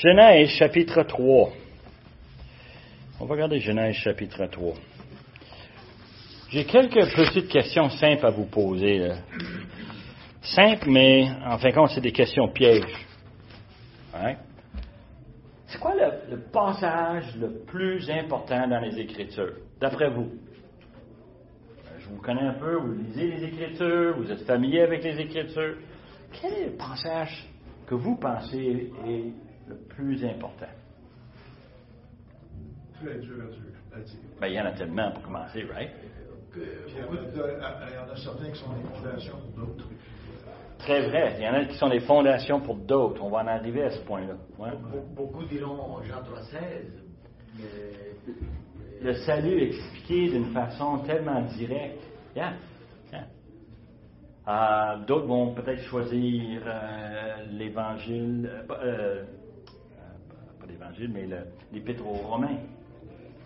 Genèse chapitre 3. On va regarder Genèse chapitre 3. J'ai quelques petites questions simples à vous poser. Là. Simples, mais en fin de compte, c'est des questions pièges. Hein? C'est quoi le passage le plus important dans les Écritures, d'après vous? Je vous connais un peu, vous lisez les Écritures, vous êtes familier avec les Écritures. Quel est le passage que vous pensez est le plus important? Très dur à dire. Ben, il y en a tellement pour commencer, right? Il y en a certains qui sont des fondations pour d'autres. Très vrai. Il y en a qui sont des fondations pour d'autres. On va en arriver à ce point-là. Ouais. Beaucoup diront Jean 3,16, mais... Le salut expliqué d'une façon tellement directe. Yeah. Yeah. D'autres vont peut-être choisir l'Évangile, pas l'Évangile, mais l'Épître aux Romains.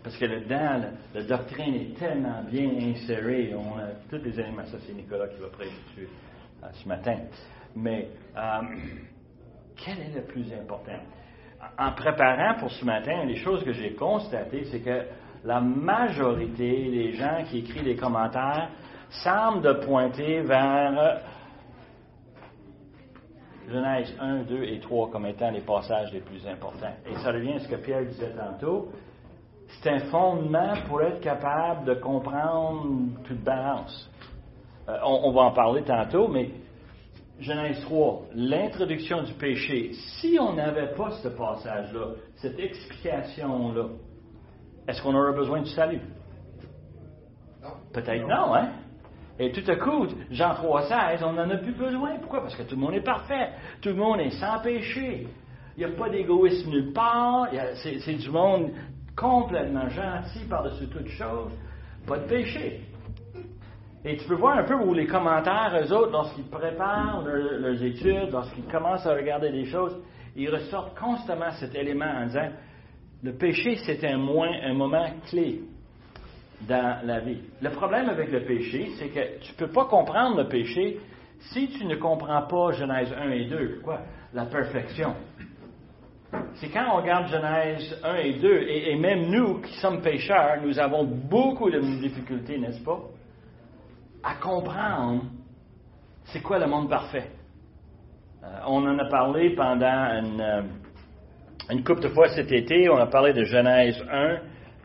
Parce que dedans, la doctrine est tellement bien insérée. On a tous les éléments. Ça, c'est Nicolas qui va prêcher dessus ce matin. Mais quel est le plus important? En préparant pour ce matin, les choses que j'ai constatées, c'est que la majorité des gens qui écrivent des commentaires semblent de pointer vers Genèse 1, 2 et 3 comme étant les passages les plus importants. Et ça revient à ce que Pierre disait tantôt. C'est un fondement pour être capable de comprendre toute balance. On va en parler tantôt, mais Genèse 3, l'introduction du péché. Si on n'avait pas ce passage-là, cette explication-là, est-ce qu'on aurait besoin du salut? Non. Peut-être non, hein? Et tout à coup, Jean 3,16, on n'en a plus besoin. Pourquoi? Parce que tout le monde est parfait. Tout le monde est sans péché. Il n'y a pas d'égoïsme nulle part. C'est du monde complètement gentil par-dessus toute chose. Pas de péché. Et tu peux voir un peu où les commentaires, eux autres, lorsqu'ils préparent leurs études, lorsqu'ils commencent à regarder des choses, ils ressortent constamment cet élément en disant le péché, c'est un moment clé dans la vie. Le problème avec le péché, c'est que tu ne peux pas comprendre le péché si tu ne comprends pas Genèse 1 et 2. Quoi? La perfection. C'est quand on regarde Genèse 1 et 2, et même nous qui sommes pécheurs, nous avons beaucoup de difficultés, n'est-ce pas? À comprendre c'est quoi le monde parfait. On en a parlé pendant une couple de fois cet été. On a parlé de Genèse 1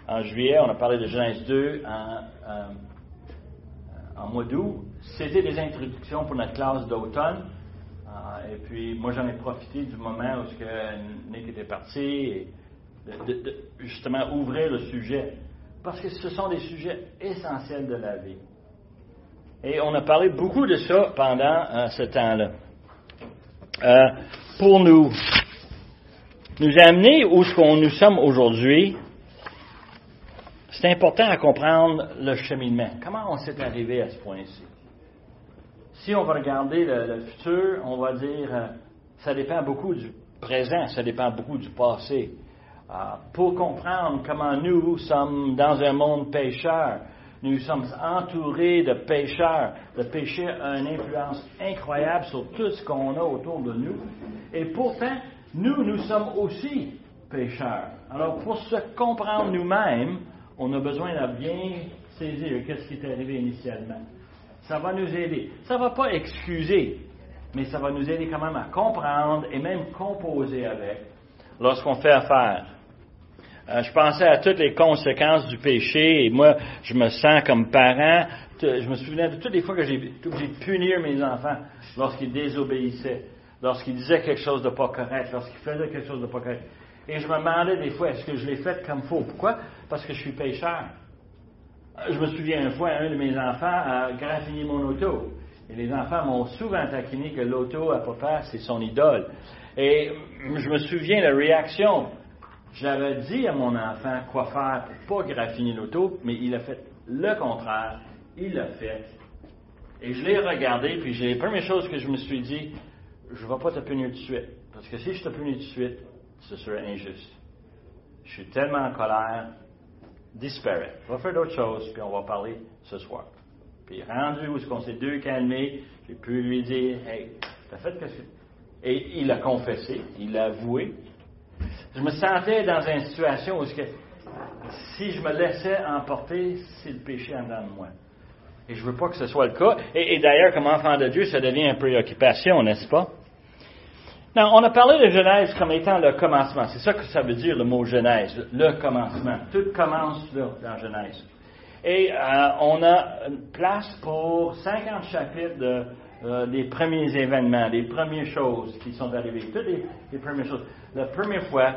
en juillet. On a parlé de Genèse 2 en mois d'août. C'était des introductions pour notre classe d'automne. Et puis, moi, j'en ai profité du moment où Nick était parti et de justement ouvrir le sujet. Parce que ce sont des sujets essentiels de la vie. Et on a parlé beaucoup de ça pendant ce temps-là. Pour nous amener où nous sommes aujourd'hui, c'est important à comprendre le cheminement. Comment on s'est arrivé à ce point-ci? Si on va regarder le futur, on va dire ça dépend beaucoup du présent, ça dépend beaucoup du passé. Pour comprendre comment nous sommes dans un monde pécheur, nous sommes entourés de pécheurs. Le péché a une influence incroyable sur tout ce qu'on a autour de nous. Et pourtant, nous sommes aussi pécheurs. Alors, pour se comprendre nous-mêmes, on a besoin de bien saisir ce qui est arrivé initialement. Ça va nous aider. Ça ne va pas excuser, mais ça va nous aider quand même à comprendre et même composer avec lorsqu'on fait affaire. Je pensais à toutes les conséquences du péché et moi, je me sens comme parent. Je me souvenais de toutes les fois que j'ai obligé de punir mes enfants lorsqu'ils désobéissaient, lorsqu'ils disaient quelque chose de pas correct, lorsqu'ils faisaient quelque chose de pas correct. Et je me demandais des fois, est-ce que je l'ai fait comme il faut? Pourquoi? Parce que je suis pécheur. Je me souviens une fois, un de mes enfants a graffiné mon auto. Et les enfants m'ont souvent taquiné que l'auto à papa, c'est son idole. Et je me souviens de la réaction. J'avais dit à mon enfant quoi faire pour pas graffiner l'auto, mais il a fait le contraire. Il l'a fait. Et je l'ai regardé, puis la première chose que je me suis dit, je ne vais pas te punir tout de suite. Parce que si je te punis tout de suite, ce serait injuste. Je suis tellement en colère, disparate. On va faire d'autres choses, puis on va parler ce soir. Puis rendu où est-ce qu'on s'est deux calmés, j'ai pu lui dire, hey, t'as fait qu'est-ce que... Et il a confessé, il a avoué. Je me sentais dans une situation où si je me laissais emporter, c'est le péché en dedans de moi. Et je ne veux pas que ce soit le cas. Et d'ailleurs, comme enfant de Dieu, ça devient une préoccupation, n'est-ce pas? Non, on a parlé de Genèse comme étant le commencement. C'est ça que ça veut dire, le mot Genèse, le commencement. Tout commence là, dans Genèse. Et on a une place pour 50 chapitres des premiers événements, des premières choses qui sont arrivées. Toutes les premières choses. La première fois,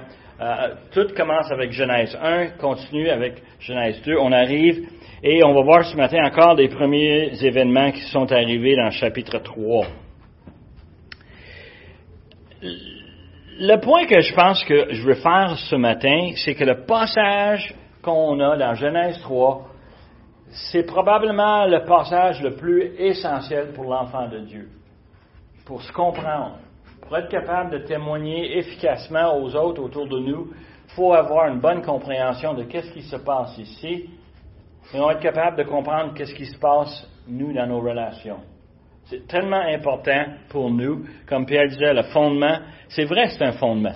tout commence avec Genèse 1, continue avec Genèse 2. On arrive et on va voir ce matin encore les premiers événements qui sont arrivés dans le chapitre 3. Le point que je pense que je veux faire ce matin, c'est que le passage qu'on a dans Genèse 3, c'est probablement le passage le plus essentiel pour l'enfant de Dieu. Pour se comprendre, pour être capable de témoigner efficacement aux autres autour de nous, il faut avoir une bonne compréhension de qu'est-ce qui se passe ici, et on va être capable de comprendre qu'est-ce qui se passe, nous, dans nos relations. C'est tellement important pour nous, comme Pierre disait, le fondement, c'est vrai, c'est un fondement.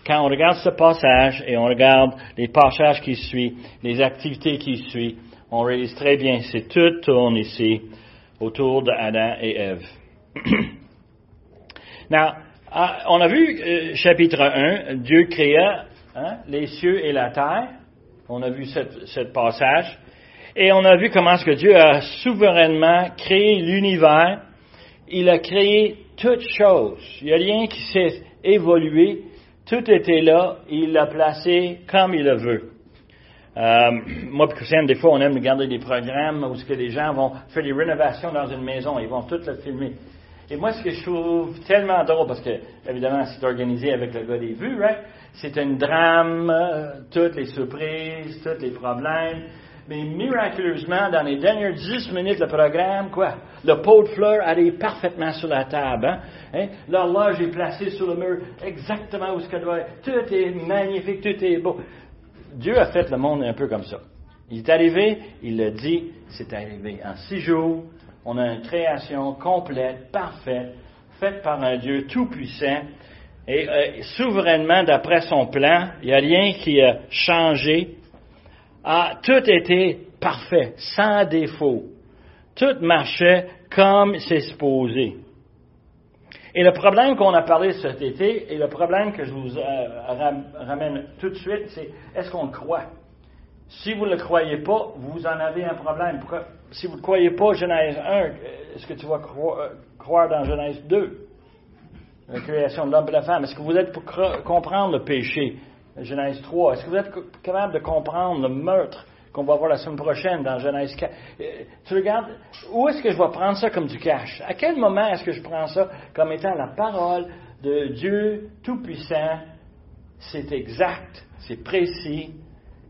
Quand on regarde ce passage et on regarde les passages qui suivent, les activités qui suivent, on réalise très bien, c'est tout tourne ici autour d'Adam et Ève. Now, on a vu, chapitre 1, Dieu créa les cieux et la terre. On a vu ce passage. Et on a vu comment est-ce que Dieu a souverainement créé l'univers. Il a créé toutes choses. Il n'y a rien qui s'est évolué. Tout était là. Il l'a placé comme il le veut. Moi et Christiane, des fois, on aime regarder des programmes où les gens vont faire des rénovations dans une maison. Ils vont tout le filmer. Et moi, ce que je trouve tellement drôle, parce que, évidemment, c'est organisé avec le gars des vues, right? C'est un drame, toutes les surprises, tous les problèmes. Mais miraculeusement, dans les dernières 10 minutes du programme, le pot de fleurs allait parfaitement sur la table. L'horloge est placée sur le mur exactement où ce qu'elle doit être. Tout est magnifique, tout est beau. Dieu a fait le monde un peu comme ça. Il est arrivé, il l'a dit, c'est arrivé. En 6 jours, on a une création complète, parfaite, faite par un Dieu tout-puissant. Et souverainement, d'après son plan, il n'y a rien qui a changé. Tout était parfait, sans défaut. Tout marchait comme c'est supposé. Et le problème qu'on a parlé cet été, et le problème que je vous ramène tout de suite, c'est est-ce qu'on le croit? Si vous ne le croyez pas, vous en avez un problème. Pourquoi? Si vous ne croyez pas Genèse 1, est-ce que tu vas croire dans Genèse 2? La création de l'homme et de la femme. Est-ce que vous êtes pour comprendre le péché? Genèse 3. Est-ce que vous êtes capable de comprendre le meurtre qu'on va voir la semaine prochaine dans Genèse 4? Tu regardes, où est-ce que je vais prendre ça comme du cash? À quel moment est-ce que je prends ça comme étant la parole de Dieu Tout-Puissant? C'est exact, c'est précis.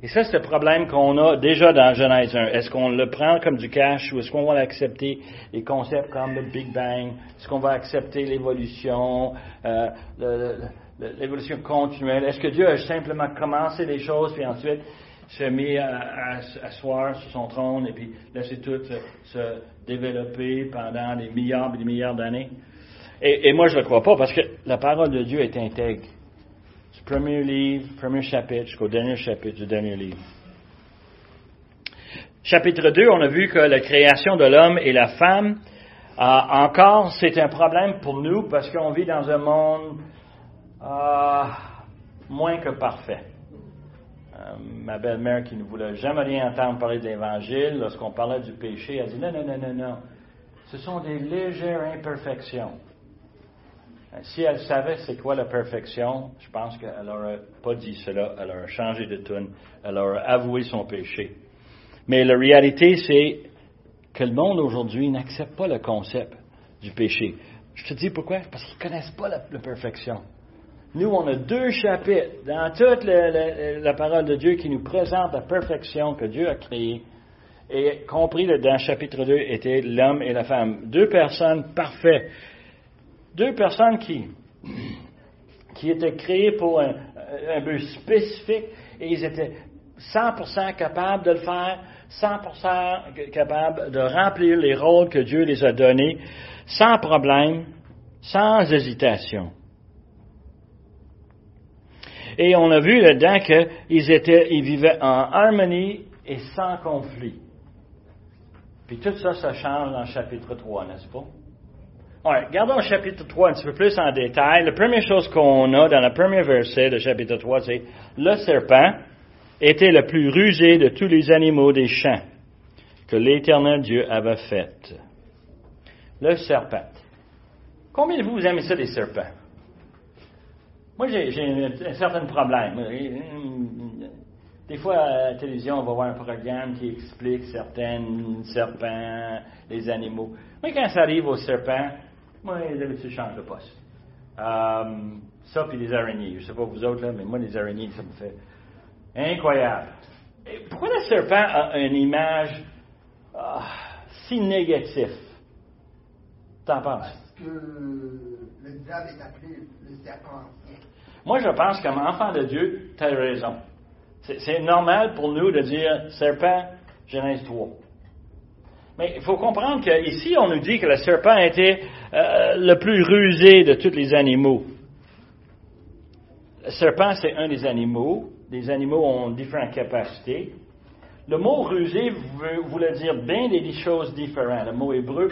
Et ça, c'est le problème qu'on a déjà dans Genèse 1. Est-ce qu'on le prend comme du cash ou est-ce qu'on va accepter les concepts comme le Big Bang? Est-ce qu'on va accepter l'évolution, l'évolution continuelle? Est-ce que Dieu a simplement commencé les choses puis ensuite s'est mis à s'asseoir sur son trône et puis laisser tout se développer pendant des milliards et des milliards d'années? Et moi, je ne le crois pas parce que la parole de Dieu est intègre. Du premier livre, premier chapitre, jusqu'au dernier chapitre du dernier livre. Chapitre 2, on a vu que la création de l'homme et la femme, encore, c'est un problème pour nous parce qu'on vit dans un monde moins que parfait. Ma belle-mère qui ne voulait jamais rien entendre parler de l'Évangile, lorsqu'on parlait du péché, elle dit non. Ce sont des légères imperfections. Si elle savait c'est quoi la perfection, je pense qu'elle n'aurait pas dit cela, elle aurait changé de tune, elle aurait avoué son péché. Mais la réalité, c'est que le monde aujourd'hui n'accepte pas le concept du péché. Je te dis pourquoi? Parce qu'ils ne connaissent pas la perfection. Nous, on a 2 chapitres dans toute la parole de Dieu qui nous présente la perfection que Dieu a créée. Et compris dans le chapitre 2 étaient l'homme et la femme. 2 personnes parfaites. 2 personnes qui étaient créées pour un but spécifique et ils étaient 100% capables de le faire, 100% capables de remplir les rôles que Dieu les a donnés, sans problème, sans hésitation. Et on a vu là-dedans qu'ils vivaient en harmonie et sans conflit. Puis tout ça, ça change dans le chapitre 3, n'est-ce pas? Alors, regardons le chapitre 3 un petit peu plus en détail. La première chose qu'on a dans le premier verset du chapitre 3, c'est « Le serpent était le plus rusé de tous les animaux des champs que l'Éternel Dieu avait fait. » Le serpent. Combien de vous aimez ça, les serpents? Moi, j'ai un certain problème. Des fois, à la télévision, on va voir un programme qui explique certains serpents, les animaux. Mais quand ça arrive aux serpents, moi, d'habitude, je change de poste. Ça, puis les araignées. Je ne sais pas vous autres, là, mais moi, les araignées, ça me fait incroyable. Et pourquoi le serpent a une image si négative? T'en penses? Parce que le diable est appelé le serpent ancien. Moi, je pense, comme enfant de Dieu, tu as raison. C'est normal pour nous de dire serpent, Genèse 3. Mais il faut comprendre qu'ici, on nous dit que le serpent était le plus rusé de tous les animaux. Le serpent, c'est un des animaux. Les animaux ont différentes capacités. Le mot rusé voulait dire bien des choses différentes. Le mot hébreu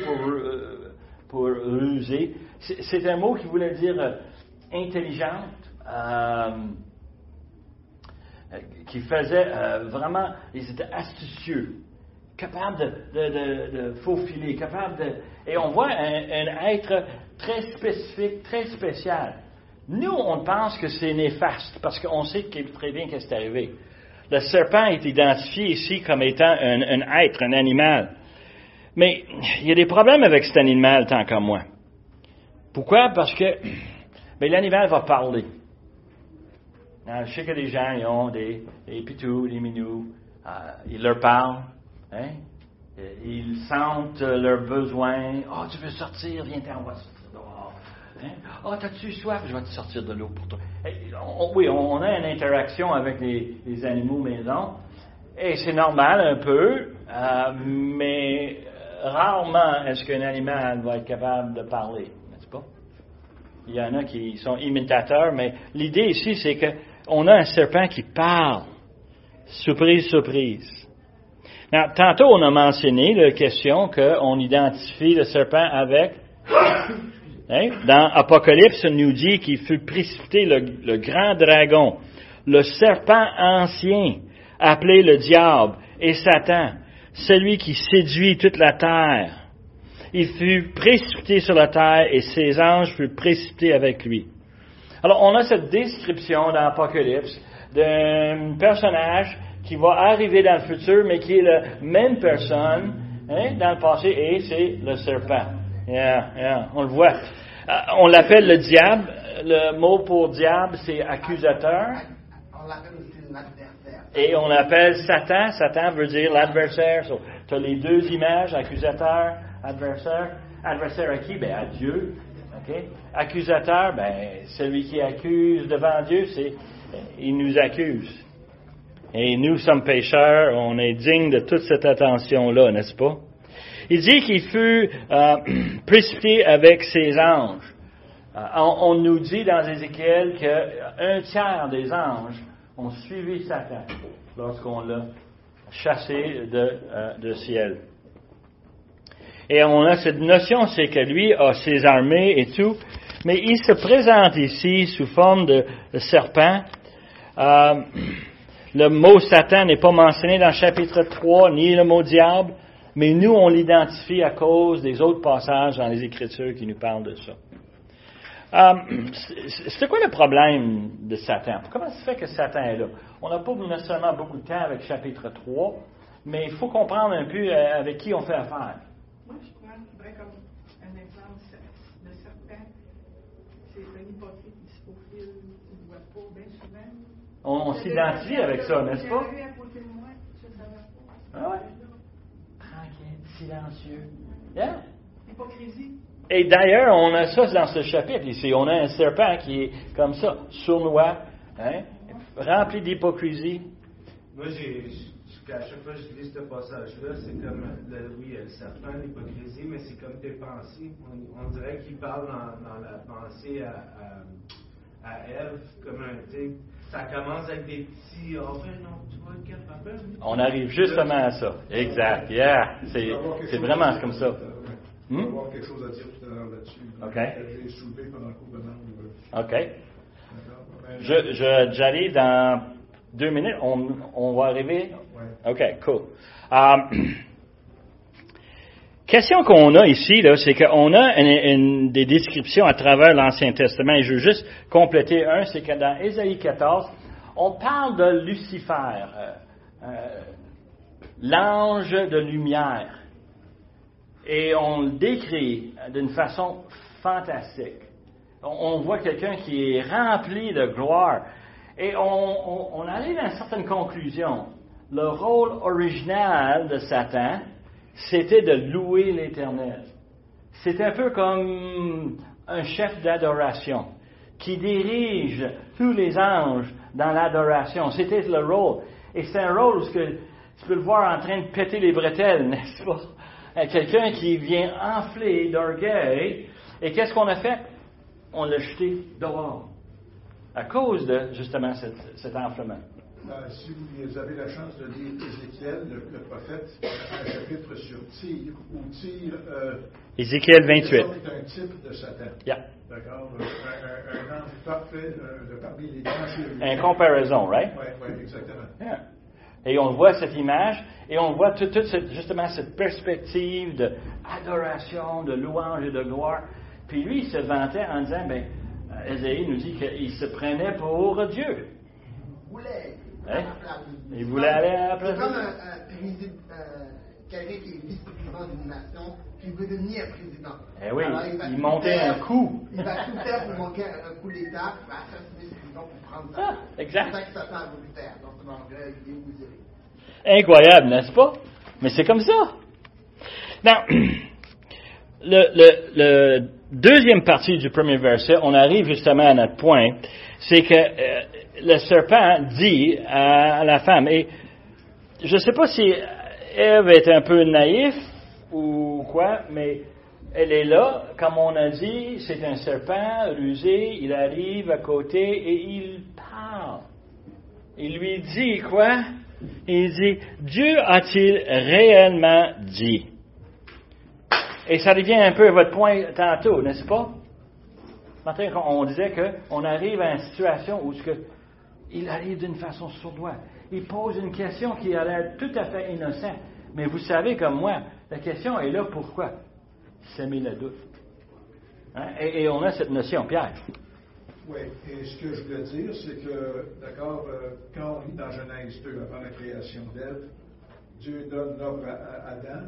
pour rusé, c'est un mot qui voulait dire intelligente, qui faisait vraiment, ils étaient astucieux, capables de faufiler, et on voit un être très spécifique, très spécial. Nous, on pense que c'est néfaste, parce qu'on sait très bien qu'est-ce qui est arrivé. Le serpent est identifié ici comme étant un être, un animal. Mais il y a des problèmes avec cet animal, tant qu'à moi. Pourquoi? Parce que l'animal va parler. Je sais que les gens, ils ont des pitous, des minous. Ils leur parlent. Hein? Ils sentent leurs besoins. « Ah, tu veux sortir? Viens-t'en, on va sortir dehors. Hein? Ah, t'as-tu soif? Je vais te sortir de l'eau pour toi. » Oui, on a une interaction avec les animaux maison. Et c'est normal un peu, mais rarement est-ce qu'un animal va être capable de parler, n'est-ce pas? Il y en a qui sont imitateurs, mais l'idée ici, c'est qu'on a un serpent qui parle. Surprise, surprise. Now, tantôt, on a mentionné la question qu'on identifie le serpent avec... Hein? Dans Apocalypse, on nous dit qu'il fut précipité le grand dragon, le serpent ancien, appelé le diable et Satan, celui qui séduit toute la terre. Il fut précipité sur la terre et ses anges furent précipités avec lui. Alors, on a cette description dans l'Apocalypse d'un personnage qui va arriver dans le futur, mais qui est la même personne dans le passé, et c'est le serpent. On le voit. On l'appelle le diable. Le mot pour diable, c'est accusateur. On l'appelle aussi l'adversaire. Et on l'appelle Satan. Satan veut dire l'adversaire. So, tu as les deux images, accusateur, adversaire. Adversaire à qui? À Dieu. Okay? Accusateur, celui qui accuse devant Dieu, il nous accuse. Et nous sommes pécheurs, on est dignes de toute cette attention-là, n'est-ce pas? Il dit qu'il fut précipité avec ses anges. On nous dit dans Ézéchiel qu'un tiers des anges ont suivi Satan lorsqu'on l'a chassé de ciel. Et on a cette notion, c'est que lui a ses armées et tout, mais il se présente ici sous forme de serpent. Le mot Satan n'est pas mentionné dans le chapitre 3, ni le mot diable, mais nous, on l'identifie à cause des autres passages dans les Écritures qui nous parlent de ça. C'est quoi le problème de Satan? Comment ça se fait que Satan est là? On n'a pas nécessairement beaucoup de temps avec chapitre 3, mais il faut comprendre un peu avec qui on fait affaire. Moi, je prendrais comme un exemple de serpent. C'est un hypocrite qui se faufile, on ne voit pas bien souvent. On s'identifie avec ça, n'est-ce pas? J'ai à côté de moi, je ne savais pas. Ah ouais. Tranquille, silencieux. Yeah. Hypocrisie. Et d'ailleurs, on a ça dans ce chapitre ici. On a un serpent qui est comme ça, sournois, rempli d'hypocrisie. Moi, à chaque fois que je lis ce passage-là, c'est comme, le serpent, l'hypocrisie, mais c'est comme tes pensées. On dirait qu'il parle dans la pensée à Ève, comme ça commence avec des petits, oh ben non, tu vas être capable. On arrive justement à ça. Exact. Yeah. C'est vraiment comme ça. On va avoir quelque chose à dire tout à l'heure là-dessus. OK. J'ai soulevé pendant le cours de langue. OK. D'accord. J'arrive dans 2 minutes. On va arriver? Ouais. OK, cool. Question qu'on a ici, là, c'est qu'on a des descriptions à travers l'Ancien Testament. Et je veux juste compléter un, c'est que dans Ésaïe 14, on parle de Lucifer, l'ange de lumière. Et on le décrit d'une façon fantastique. On voit quelqu'un qui est rempli de gloire. Et on arrive à une certaine conclusion. Le rôle original de Satan, c'était de louer l'Éternel. C'est un peu comme un chef d'adoration qui dirige tous les anges dans l'adoration. C'était le rôle. Et c'est un rôle où tu peux le voir en train de péter les bretelles, n'est-ce pas? Quelqu'un qui vient enflé d'orgueil. Et qu'est-ce qu'on a fait? On l'a jeté dehors. À cause de, justement, cet enflement. Si vous avez la chance de lire Ézéchiel, le prophète, un chapitre sur Tyr, où Tyr Ézéchiel 28. est un type de Satan. Yeah. D'accord? Un ange parfait de parmi les anges. Un comparaison, right? Oui, exactement. Yeah. Et on voit cette image, et on voit toute justement cette perspective d'adoration, de louange et de gloire. Puis lui, il se vantait en disant, Ésaïe nous dit qu'il se prenait pour Dieu. Il voulait aller à la place. C'est comme quelqu'un qui est vice-président d'une nation, qui veut devenir président. Eh oui, Alors, il montait un coup. Il va tout faire pour manquer un coup d'État, il va assassiner ses présidents pour prendre ça. Exact. C'est ça que Satan a voulu faire dans son orgueil démesuré. Incroyable, n'est-ce pas? Mais c'est comme ça. Now, le deuxième partie du premier verset, on arrive justement à notre point, c'est que le serpent dit à la femme, et je ne sais pas si Ève est un peu naïf ou quoi, mais elle est là, comme on a dit, c'est un serpent rusé, il arrive à côté et il parle. Il lui dit quoi? Il dit, Dieu a-t-il réellement dit? Et ça revient un peu à votre point tantôt, n'est-ce pas? Matin, on disait qu'on arrive à une situation où il arrive d'une façon sournoise. Il pose une question qui a l'air tout à fait innocente. Mais vous savez comme moi, la question est là pourquoi? S'aimer le doute. Hein? Et on a cette notion, Pierre. Oui, et ce que je voulais dire, c'est que, d'accord, quand on lit dans Genèse 2, avant la création d'Ève, Dieu donne l'ordre à Adam,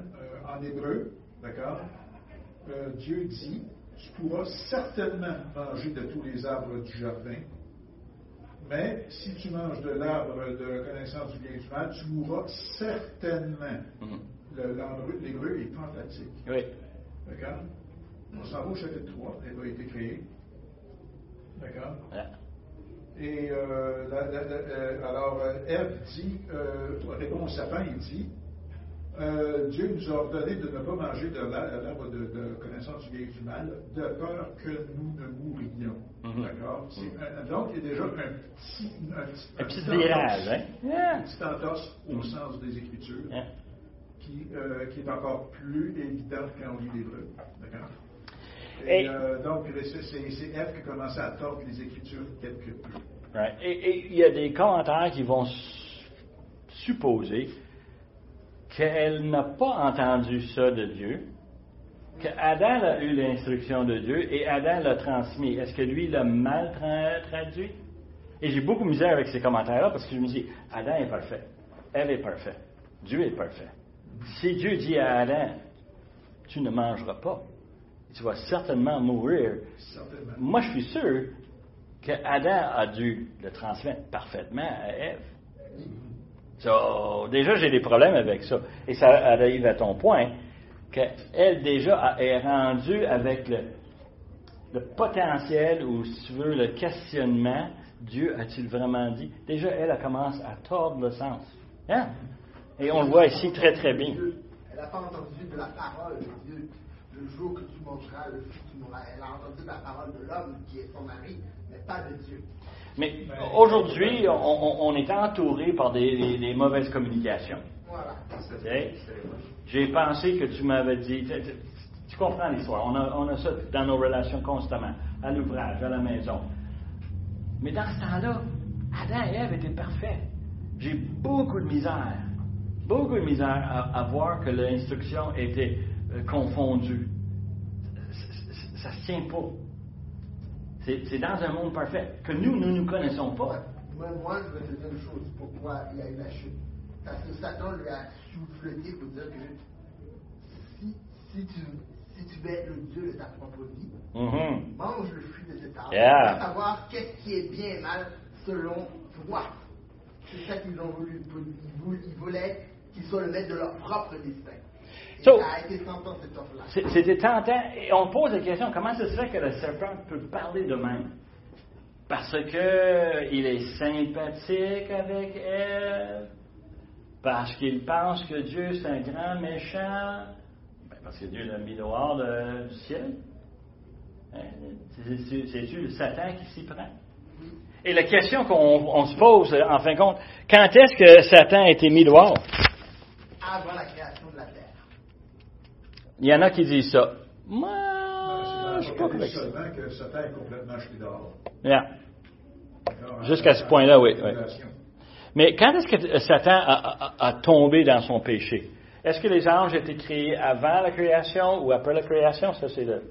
en hébreu, d'accord, Dieu dit, tu pourras certainement manger de tous les arbres du jardin, mais si tu manges de l'arbre de la connaissance du bien et du mal, tu mourras certainement. L'hébreu est emphatique. Oui. D'accord? On s'en va au chapitre 3, Ève a été créée. D'accord? Et alors, Ève dit, répond au sapin, il dit, Dieu nous a ordonné de ne pas manger de l'arbre de connaissance du bien et du mal, de peur que nous ne mourions. D'accord? Donc, il y a déjà un petit virage, hein? Une petite entorse au sens des Écritures, qui est encore plus évidente quand on lit l'hébreu. D'accord? Et donc, c'est Ève qui a commencé à tordre les Écritures quelque peu. Right. Et il y a des commentaires qui vont supposer qu'elle n'a pas entendu ça de Dieu, qu'Adam a eu l'instruction de Dieu et Adam l'a transmis. Est-ce que lui l'a mal traduit? Et j'ai beaucoup misère avec ces commentaires-là parce que je me dis, Adam est parfait, elle est parfaite, Dieu est parfait. Si Dieu dit à Adam, tu ne mangeras pas, tu vas certainement mourir. Certainement. Moi, je suis sûr qu'Adam a dû le transmettre parfaitement à Ève. So, déjà, j'ai des problèmes avec ça. Et ça arrive à ton point, qu'elle, déjà, est rendue avec le potentiel, ou si tu veux, le questionnement, Dieu a-t-il vraiment dit? Déjà, elle commence à tordre le sens. Hein? Et on le voit ici très, très bien. Elle n'a pas entendu de la parole de Dieu. Le jour que tu mangeras, le fruit tu mourras. Elle a entendu la parole de l'homme qui est son mari, mais pas de Dieu. Mais aujourd'hui, on est entouré par des mauvaises communications. Voilà. Okay? J'ai pensé que tu m'avais dit, tu comprends l'histoire, on a ça dans nos relations constamment, à l'ouvrage, à la maison. Mais dans ce temps-là, Adam et Ève étaient parfaits. J'ai beaucoup de misère à voir que l'instruction était confondue. Ça ne se tient pas. C'est dans un monde parfait que nous ne nous connaissons pas. Moi, je vais te dire une chose. Pourquoi il y a eu la chute? Parce que Satan lui a souffleté pour dire que si tu veux être le Dieu de ta propre vie, mange le fruit de cet arbre. Yeah. Pour savoir qu'est-ce qui est bien et mal selon toi. C'est ça qu'ils ont voulu. Ils voulaient qu'ils soient le maître de leur propre destin. Et So, ça a été tentant cette offre-là. C'était tentant. Et on pose la question, comment ça se fait que le serpent peut parler de même? Parce qu'il est sympathique avec Ève? Parce qu'il pense que Dieu c'est un grand méchant? Ben, parce que Dieu l'a mis dehors du ciel? Hein? C'est-tu le Satan qui s'y prend? Et la question qu'on se pose, en fin de compte, quand est-ce que Satan a été mis dehors? Avant la création de la terre. Il y en a qui disent ça. Moi, je C'est suis dans pas convaincu. seulement que Satan est complètement jeté dehors. Yeah. D'accord? Jusqu'à ce point-là, oui. Révélation. Mais quand est-ce que Satan a tombé dans son péché? Est-ce que les anges étaient créés avant la création ou après la création? Ça, c'est le...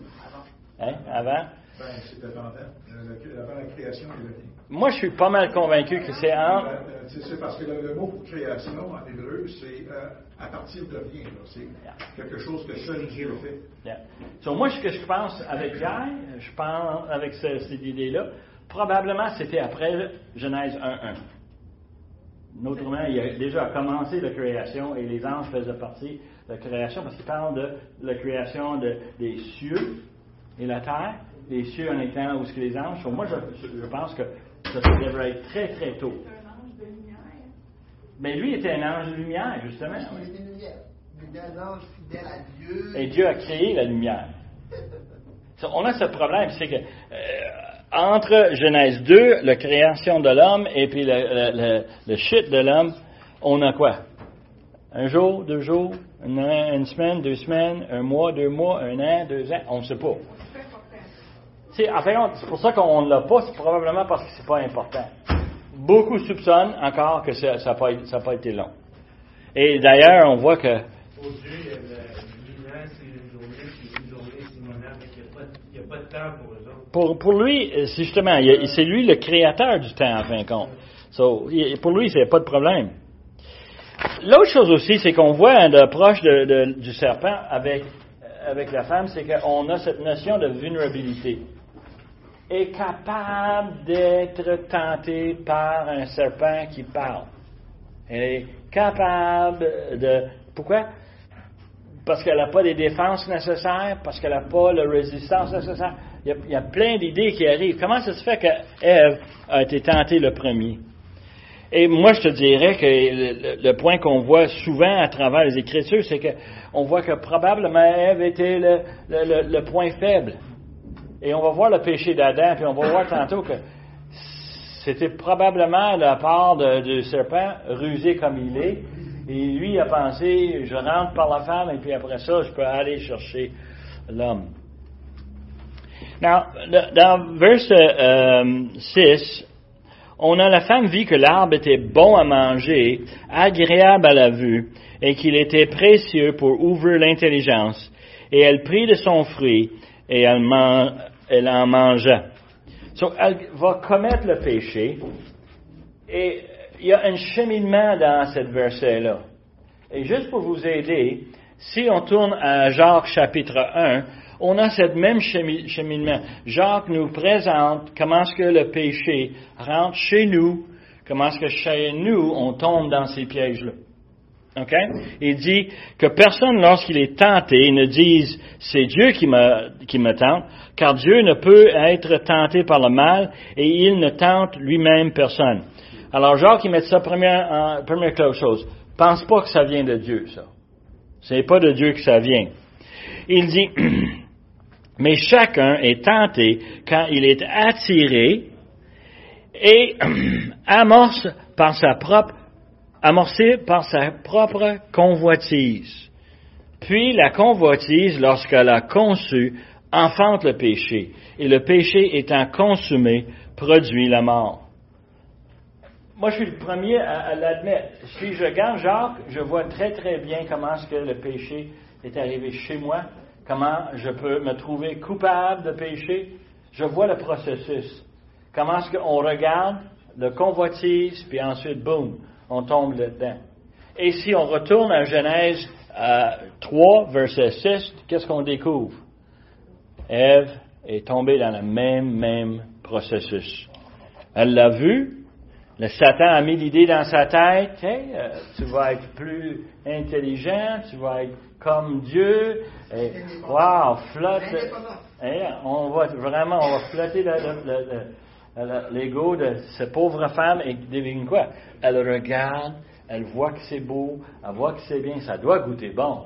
Hein? Avant? Ben, c'était pendant. Avant la création, il y avait. Moi, je suis pas mal convaincu que c'est en... C'est parce que le mot pour création en hébreu, c'est à partir de rien. Là. C'est quelque chose que seul Dieu a fait. Yeah. So, moi, ce que je pense avec Pierre, je pense avec cette idée-là, probablement c'était après Genèse 1.1. Autrement, il a déjà commencé la création et les anges faisaient partie de la création parce qu'il parle de la création des cieux et la terre, les cieux en étant où les anges sont. Moi, je pense que ça devrait être très, très tôt. C'est un ange de lumière. Mais lui était un ange de lumière, justement. Il était lumière. Il était un ange fidèle à Dieu. Et Dieu a créé la lumière. On a ce problème, c'est que entre Genèse 2, la création de l'homme, et puis le chute de l'homme, on a quoi? Un jour, 2 jours, une semaine, 2 semaines, un mois, 2 mois, 1 an, 2 ans, on ne sait pas. En fait, c'est pour ça qu'on ne l'a pas, c'est probablement parce que c'est pas important. Beaucoup soupçonnent encore que ça n'a pas été long. Et d'ailleurs, on voit que... Pour Dieu, il y a 1000 ans, c'est une journée, puis une journée, c'est mon âme, il n'y a pas de temps pour eux autres. Pour lui, c'est justement, c'est lui le créateur du temps, en fin de compte. So, pour lui, c'est pas de problème. L'autre chose aussi, c'est qu'on voit l'approche du serpent avec la femme, c'est qu'on a cette notion de vulnérabilité. Est capable d'être tentée par un serpent qui parle. Elle est capable de... Pourquoi? Parce qu'elle n'a pas les défenses nécessaires, parce qu'elle n'a pas la résistance nécessaire. Il y a plein d'idées qui arrivent. Comment ça se fait qu'Ève a été tentée le premier? Et moi, je te dirais que le point qu'on voit souvent à travers les Écritures, c'est qu'on voit que probablement Ève était le point faible. Et on va voir le péché d'Adam, puis on va voir tantôt que c'était probablement la part du serpent, rusé comme il est. Et lui a pensé, je rentre par la femme, et puis après ça, je peux aller chercher l'homme. Dans verset 6, on a la femme vit que l'arbre était bon à manger, agréable à la vue, et qu'il était précieux pour ouvrir l'intelligence. Et elle prit de son fruit, et elle en mangea. So, elle va commettre le péché, et il y a un cheminement dans ce verset-là. Et juste pour vous aider, si on tourne à Jacques chapitre 1, on a ce même cheminement. Jacques nous présente comment est-ce que le péché rentre chez nous, comment est-ce que chez nous, on tombe dans ces pièges-là. OK? Il dit que personne, lorsqu'il est tenté, ne dise « c'est Dieu qui me tente », car Dieu ne peut être tenté par le mal et il ne tente lui-même personne. Alors Jacques, il met ça première chose. Pense pas que ça vient de Dieu, ça. C'est pas de Dieu que ça vient. Il dit « mais chacun est tenté quand il est attiré et amorcé par sa propre convoitise. Puis la convoitise, lorsqu'elle a conçu, enfante le péché, et le péché étant consumé, produit la mort. Moi, je suis le premier à l'admettre. Si je regarde Jacques, je vois très très bien comment est-ce que le péché est arrivé chez moi, comment je peux me trouver coupable de péché. Je vois le processus. Comment est-ce qu'on regarde, le convoitise, puis ensuite, boum, on tombe là-dedans. Et si on retourne à Genèse 3, verset 6, qu'est-ce qu'on découvre? Ève est tombée dans le même processus. Elle l'a vu. Le Satan a mis l'idée dans sa tête, hey, tu vas être plus intelligent, tu vas être comme Dieu. Et, wow, flotte. Hey, on va flotter l'ego de cette pauvre femme et devine quoi? Elle regarde, elle voit que c'est beau, elle voit que c'est bien, ça doit goûter bon.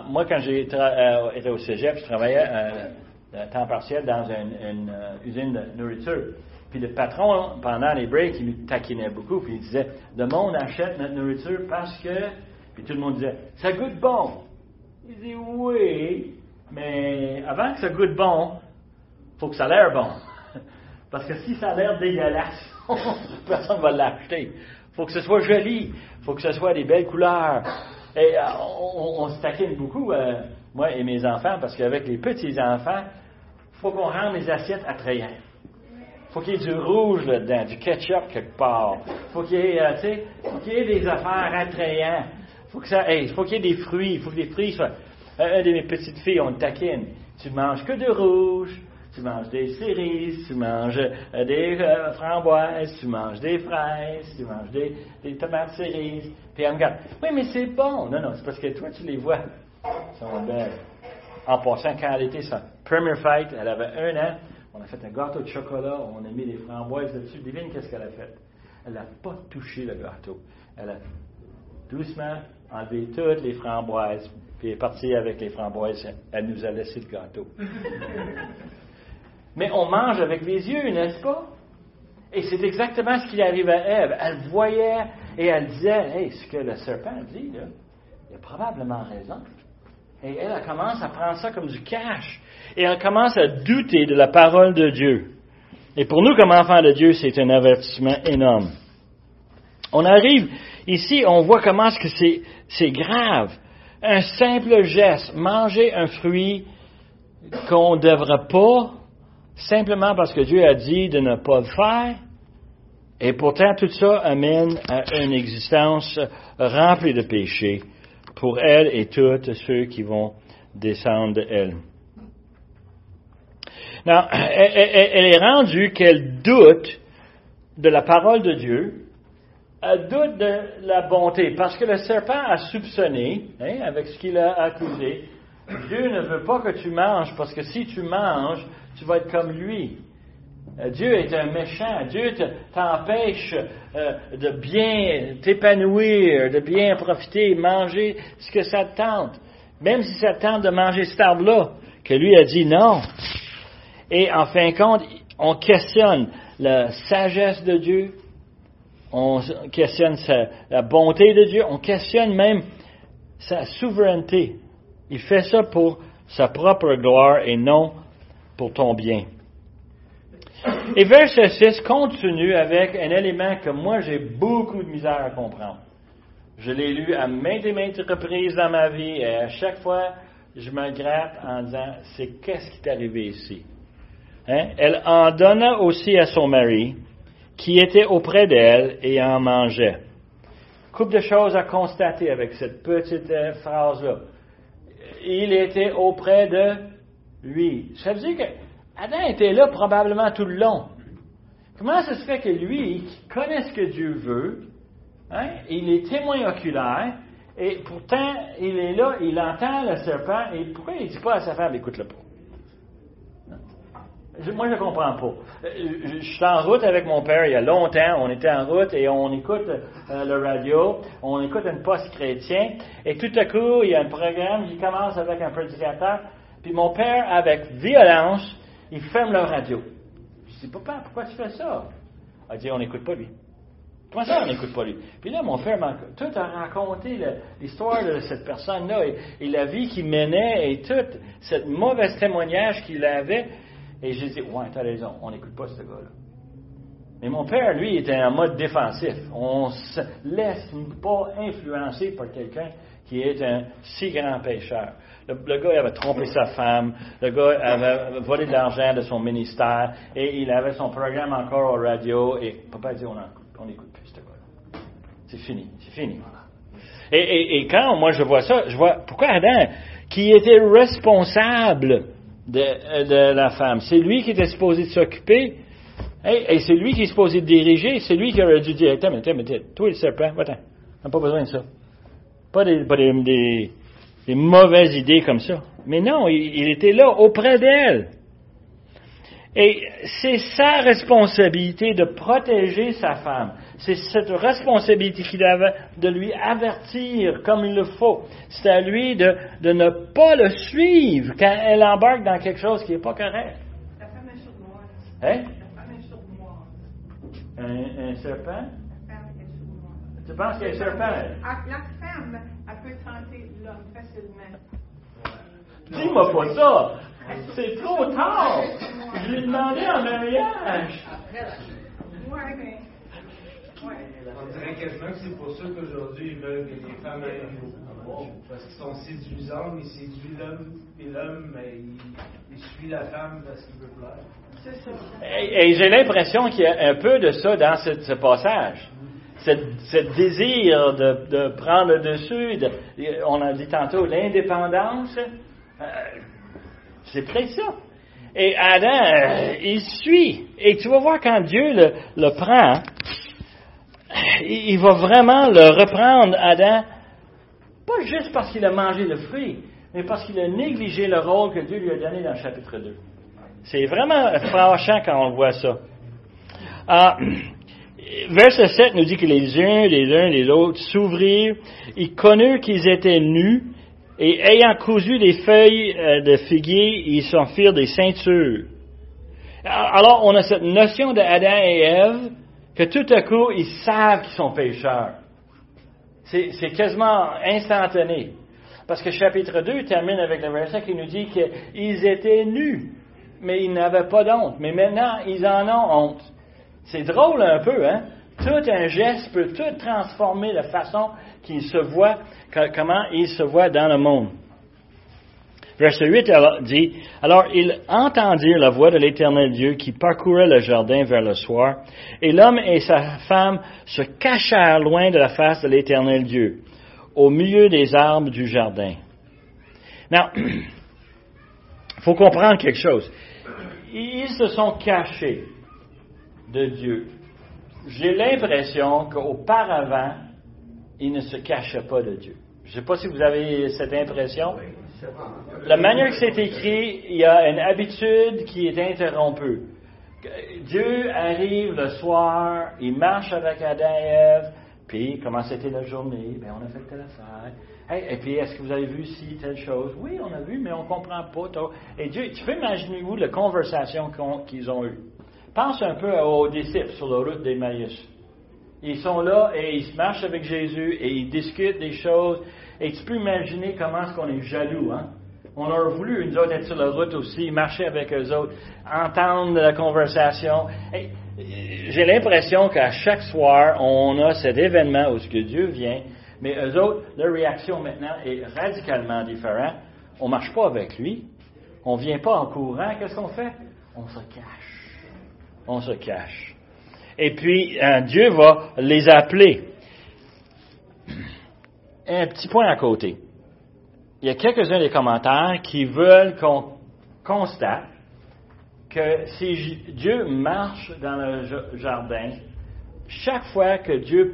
Moi, quand j'ai été au cégep, je travaillais à temps partiel dans une usine de nourriture. Puis le patron, pendant les breaks, il me taquinait beaucoup, puis il disait, le monde achète notre nourriture parce que... Puis tout le monde disait, ça goûte bon. Il dit, oui, mais avant que ça goûte bon, il faut que ça a l'air bon. Parce que si ça a l'air dégueulasse, personne ne va l'acheter. Il faut que ce soit joli, il faut que ce soit des belles couleurs. Et on se taquine beaucoup, moi et mes enfants, parce qu'avec les petits-enfants, il faut qu'on rende les assiettes attrayantes. Il faut qu'il y ait du rouge là-dedans, du ketchup quelque part. Il faut qu'il y ait des affaires attrayantes. Faut qu'il y ait des fruits. Il faut que les fruits soient... Un de mes petites filles, on le taquine. Tu manges que de rouge, tu manges des cerises, tu manges des framboises, tu manges des fraises, tu manges des tomates cerises. Puis elle me regarde. Oui, mais c'est bon. Non, c'est parce que toi, tu les vois. Elles sont belles. En passant, quand elle était sa première fête, elle avait 1 an. On a fait un gâteau de chocolat, on a mis des framboises dessus. Devine qu'est-ce qu'elle a fait? Elle n'a pas touché le gâteau. Elle a doucement enlevé toutes les framboises, puis elle est partie avec les framboises. Elle nous a laissé le gâteau. Mais on mange avec les yeux, n'est-ce pas? Et c'est exactement ce qui arrive à Ève. Elle voyait et elle disait, hey, ce que le serpent dit, là, il a probablement raison. Et elle commence à prendre ça comme du cash. Et elle commence à douter de la parole de Dieu. Et pour nous, comme enfants de Dieu, c'est un avertissement énorme. On arrive ici, on voit comment est-ce que c'est grave. Un simple geste, manger un fruit qu'on ne devrait pas, simplement parce que Dieu a dit de ne pas le faire. Et pourtant, tout ça amène à une existence remplie de péchés pour elle et tous ceux qui vont descendre d'elle. Non, elle est rendue qu'elle doute de la parole de Dieu, elle doute de la bonté, parce que le serpent a soupçonné, avec ce qu'il a accusé, Dieu ne veut pas que tu manges, parce que si tu manges, tu vas être comme lui. Dieu est un méchant. Dieu t'empêche de bien t'épanouir, de bien profiter, manger ce que ça te tente. Même si ça te tente de manger cet arbre-là, que lui a dit non. Et en fin de compte, on questionne la sagesse de Dieu, on questionne la bonté de Dieu, on questionne même sa souveraineté. Il fait ça pour sa propre gloire et non pour ton bien. Et verset 6 continue avec un élément que moi j'ai beaucoup de misère à comprendre. Je l'ai lu à maintes et maintes reprises dans ma vie et à chaque fois je me gratte en disant c'est qu'est-ce qui est arrivé ici? Elle en donna aussi à son mari qui était auprès d'elle et en mangeait. Couple de choses à constater avec cette petite phrase-là. Il était auprès de lui. Ça veut dire que Adam était là probablement tout le long. Comment ça se fait que lui, qui connaît ce que Dieu veut, il est témoin oculaire, et pourtant, il est là, il entend le serpent, et pourquoi il ne dit pas à sa femme, écoute-le pas? Moi, je ne comprends pas. Je suis en route avec mon père il y a longtemps. On était en route et on écoute le radio, on écoute un poste chrétien, et tout à coup, il y a un programme qui commence avec un prédicateur, puis mon père, avec violence, il ferme la radio. Je dis, papa, pourquoi tu fais ça? a dit, on n'écoute pas lui. Comment ça, on n'écoute pas lui? Puis là, mon frère m'a tout a raconté l'histoire de cette personne-là et la vie qu'il menait et tout ce mauvais témoignage qu'il avait. Et j'ai dit, ouais, t'as raison, on n'écoute pas ce gars-là. Mais mon père, lui, était en mode défensif. On se laisse pas influencer par quelqu'un qui est un si grand pécheur. Le gars avait trompé sa femme, le gars avait volé de l'argent de son ministère, et il avait son programme encore au radio, et papa dit, on n'écoute plus ce gars-là. C'est fini. Et quand moi je vois ça, je vois, pourquoi Adam, qui était responsable de la femme, c'est lui qui était supposé de s'occuper, et c'est lui qui est supposé de diriger, c'est lui qui aurait dû dire, attends, toi le serpent, va-t'en, on n'a pas besoin de ça. Pas des mauvaises idées comme ça. Mais non, il était là auprès d'elle. Et c'est sa responsabilité de protéger sa femme. C'est cette responsabilité qu'il avait de lui avertir comme il le faut. C'est à lui de ne pas le suivre quand elle embarque dans quelque chose qui n'est pas correct. La femme est sournoise. Hein? La femme est sournoise. Un serpent? La femme est sournoise. Tu penses qu'un serpent? La femme, elle peut tenter l'homme facilement. Dis-moi pas ça! C'est trop tard! Je lui ai demandé en mariage! Ouais, mais. Ouais. On dirait quasiment que c'est pour ça qu'aujourd'hui, ils veulent que les femmes aient parce qu'ils sont séduisants, ils séduisent l'homme, et l'homme, il suit la femme parce qu'il veut plaire. C'est ça. Et j'ai l'impression qu'il y a un peu de ça dans ce passage. Ce désir de prendre le dessus, on a dit tantôt l'indépendance, c'est peut-être ça. Et Adam, il suit. Et tu vas voir quand Dieu le prend, il va vraiment le reprendre, Adam, pas juste parce qu'il a mangé le fruit, mais parce qu'il a négligé le rôle que Dieu lui a donné dans le chapitre 2. C'est vraiment fâchant quand on voit ça. Verset 7 nous dit que les uns les autres s'ouvrirent, ils connurent qu'ils étaient nus, et ayant cousu des feuilles de figuier, ils s'en firent des ceintures. Alors, on a cette notion d'Adam et Ève, que tout à coup, ils savent qu'ils sont pécheurs. C'est quasiment instantané. Parce que chapitre 2 termine avec le verset qui nous dit qu'ils étaient nus, mais ils n'avaient pas d'honte. Mais maintenant, ils en ont honte. C'est drôle un peu, hein? Tout un geste peut tout transformer la façon qu'ils se voient, comment ils se voient dans le monde. Verset 8 dit, « Alors ils entendirent la voix de l'Éternel Dieu qui parcourait le jardin vers le soir, et l'homme et sa femme se cachèrent loin de la face de l'Éternel Dieu, au milieu des arbres du jardin. » Now, il faut comprendre quelque chose. Ils se sont cachés de Dieu. J'ai l'impression qu'auparavant, ils ne se cachaient pas de Dieu. Je ne sais pas si vous avez cette impression. La manière que c'est écrit, il y a une habitude qui est interrompue. Dieu arrive le soir, il marche avec Adam et Ève, puis comment c'était la journée? Bien, on a fait telle affaire. Hey, et puis, est-ce que vous avez vu ci, telle chose? Oui, on a vu, mais on ne comprend pas. Et Dieu, tu peux imaginer vous la conversation qu'ils ont eue. Pense un peu aux disciples sur la route d'Emmaüs. Ils sont là et ils se marchent avec Jésus et ils discutent des choses. Et tu peux imaginer comment est-ce qu'on est jaloux, hein? On aurait voulu, nous autres, être sur la route aussi, marcher avec eux autres, entendre la conversation. Et j'ai l'impression qu'à chaque soir, on a cet événement où ce que Dieu vient, mais eux autres, leur réaction maintenant est radicalement différente. On ne marche pas avec lui. On ne vient pas en courant. Qu'est-ce qu'on fait? On se cache. On se cache. Et puis, Dieu va les appeler. Un petit point à côté. Il y a quelques-uns des commentaires qui veulent qu'on constate que si Dieu marche dans le jardin, chaque fois que Dieu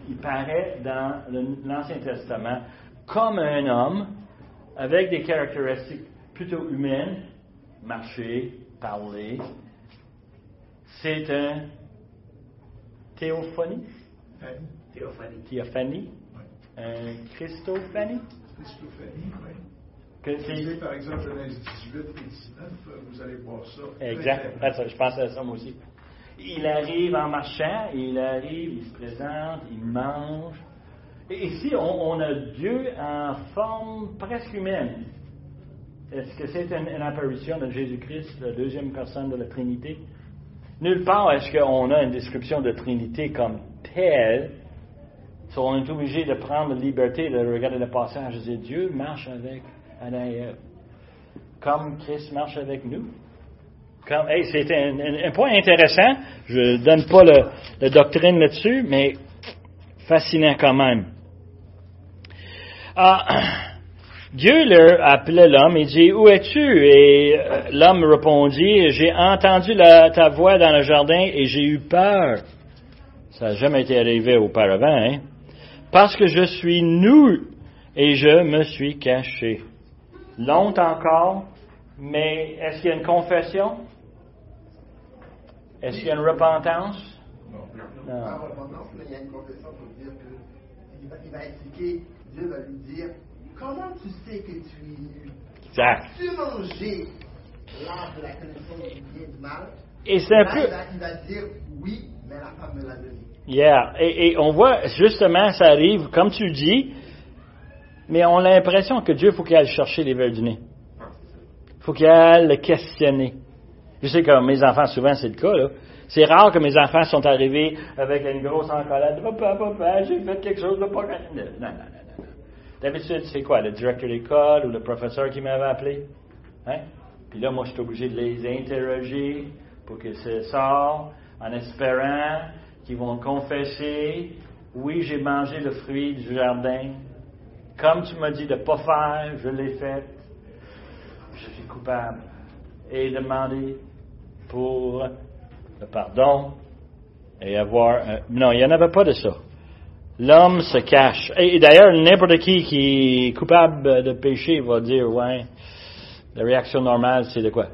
il paraît dans l'Ancien Testament comme un homme, avec des caractéristiques plutôt humaines, marcher, parler, c'est un théophanie? Théophanie? Christophanie? Christophanie, oui. C'est par exemple Genèse 18 et 19, vous allez voir ça. exact. Je pense à ça moi aussi. Il arrive en marchant, il arrive, il se présente, il mange. Et ici, on a Dieu en forme presque humaine. Est-ce que c'est une apparition de Jésus-Christ, la deuxième personne de la Trinité? Nulle part est-ce qu'on a une description de Trinité comme telle. On est obligé de prendre la liberté de regarder le passage et dire Dieu marche avec Adam et Ève. Comme Christ marche avec nous. C'est un point intéressant. Je ne donne pas la doctrine là-dessus, mais fascinant quand même. Dieu leur appelait l'homme et dit, où es-tu? Et l'homme répondit, j'ai entendu ta voix dans le jardin et j'ai eu peur. Ça n'a jamais été arrivé auparavant, hein? Parce que je suis nu et je me suis caché. Long encore, mais est-ce qu'il y a une confession? Est-ce qu'il y a une repentance? Non. Pas repentance, mais il y a une confession pour dire que il va expliquer, Dieu va lui dire, comment tu sais que tu es nu? Exact. Tu mangeais l'arbre de la connaissance du bien et du mal. Et c'est un Là, peu... il va dire, oui, mais la femme me l'a donné. Yeah. Et on voit, justement, ça arrive, comme tu dis, mais on a l'impression que Dieu, il faut qu'il aille chercher les verres du nez. Il faut qu'il aille le questionner. Je sais que mes enfants, souvent, c'est le cas, là. C'est rare que mes enfants sont arrivés avec une grosse encolade. Papa, j'ai fait quelque chose de pas correct. Non. D'habitude, c'est quoi? Le directeur d'école ou le professeur qui m'avait appelé? Hein? Puis là, moi, je suis obligé de les interroger pour que ça sorte, en espérant qu'ils vont confesser. Oui, j'ai mangé le fruit du jardin. Comme tu m'as dit de ne pas faire, je l'ai fait. Je suis coupable. Et demander pour le pardon et avoir... Non, il n'y en avait pas de ça. L'homme se cache. Et d'ailleurs, n'importe qui est coupable de péché va dire, ouais, la réaction normale, c'est de quoi?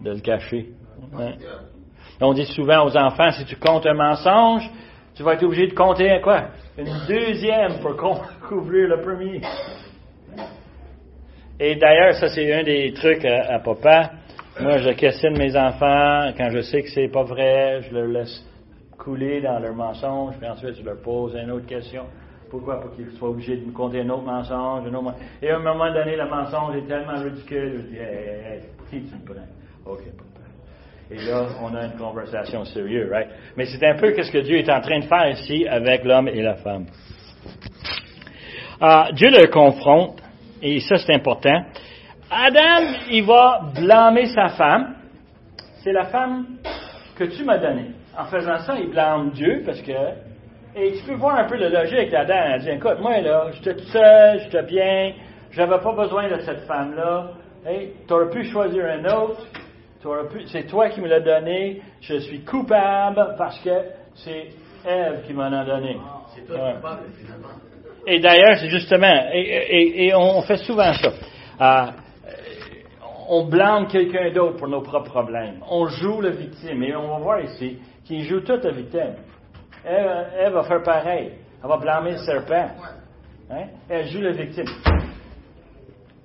De le cacher. Ouais. On dit souvent aux enfants, si tu comptes un mensonge, tu vas être obligé de compter quoi? Une deuxième pour couvrir le premier. Et d'ailleurs, ça c'est un des trucs à papa. Moi, je questionne mes enfants quand je sais que c'est pas vrai, je leur laisse couler dans leur mensonge, puis ensuite je leur pose une autre question. Pourquoi? Pour qu'ils soient obligés de me compter un autre mensonge, Et à un moment donné, le mensonge est tellement ridicule, je dis, hey, qui tu me prends? OK, papa. Et là, on a une conversation sérieuse, right? Mais c'est un peu ce que Dieu est en train de faire ici avec l'homme et la femme. Dieu le confronte, et ça c'est important. Adam, il va blâmer sa femme. C'est la femme que tu m'as donnée. En faisant ça, il blâme Dieu parce que... Et tu peux voir un peu la logique d'Adam. Elle dit, écoute, moi là, j'étais tout seul, j'étais bien, j'avais pas besoin de cette femme-là. Hey, tu aurais pu choisir un autre. C'est toi qui me l'as donné. Je suis coupable parce que c'est Ève qui m'en a donné. C'est toi coupable, finalement. Et d'ailleurs, c'est justement... Et on fait souvent ça. On blâme quelqu'un d'autre pour nos propres problèmes. On joue la victime. Et on va voir ici qu'il joue toute la victime. Elle va faire pareil. Elle va blâmer le serpent. Hein? Elle joue la victime.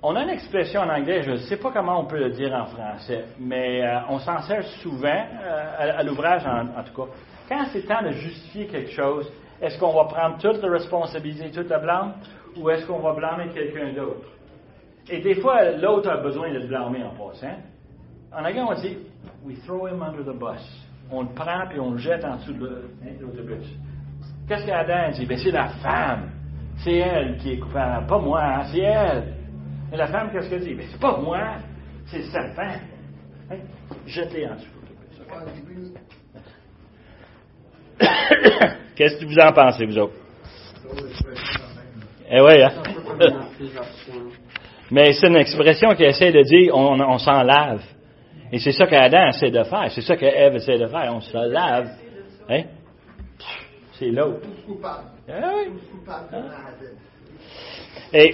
On a une expression en anglais, je ne sais pas comment on peut le dire en français, mais on s'en sert souvent, à l'ouvrage en tout cas. Quand c'est temps de justifier quelque chose, est-ce qu'on va prendre toute la responsabilité, toute la blâme, ou est-ce qu'on va blâmer quelqu'un d'autre? Et des fois, l'autre a besoin de le blâmer en passant. En anglais, on dit « we throw him under the bus ». On le prend puis on le jette en dessous de l'autobus. Qu'est-ce qu'Adam dit? C'est la femme. C'est elle qui est coupable, pas moi, hein? C'est elle. Et la femme, qu'est-ce qu'elle dit? C'est pas moi, c'est le serpent. Hein? Jetez en dessous de l'autobus. Qu'est-ce que vous en pensez, vous autres? Eh oui, hein? Mais c'est une expression qui essaie de dire on s'en lave. Et c'est ça qu'Adam essaie de faire. C'est ça qu'Ève essaie de faire. On se lave. Hein? C'est l'autre. Ah oui. Et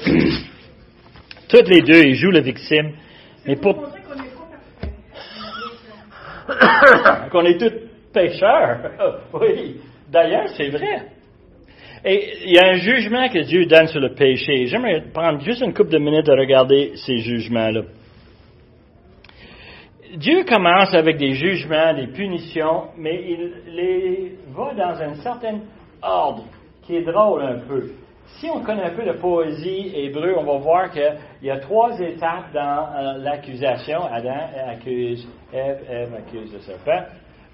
toutes les deux, ils jouent la victime. Mais pour qu'on est tous pécheurs. Oui. D'ailleurs, c'est vrai. Et il y a un jugement que Dieu donne sur le péché. J'aimerais prendre juste une couple de minutes à regarder ces jugements-là. Dieu commence avec des jugements, des punitions, mais il les va dans un certain ordre qui est drôle un peu. Si on connaît un peu de poésie hébreu, on va voir qu'il y a 3 étapes dans l'accusation. Adam accuse Ève accuse le serpent.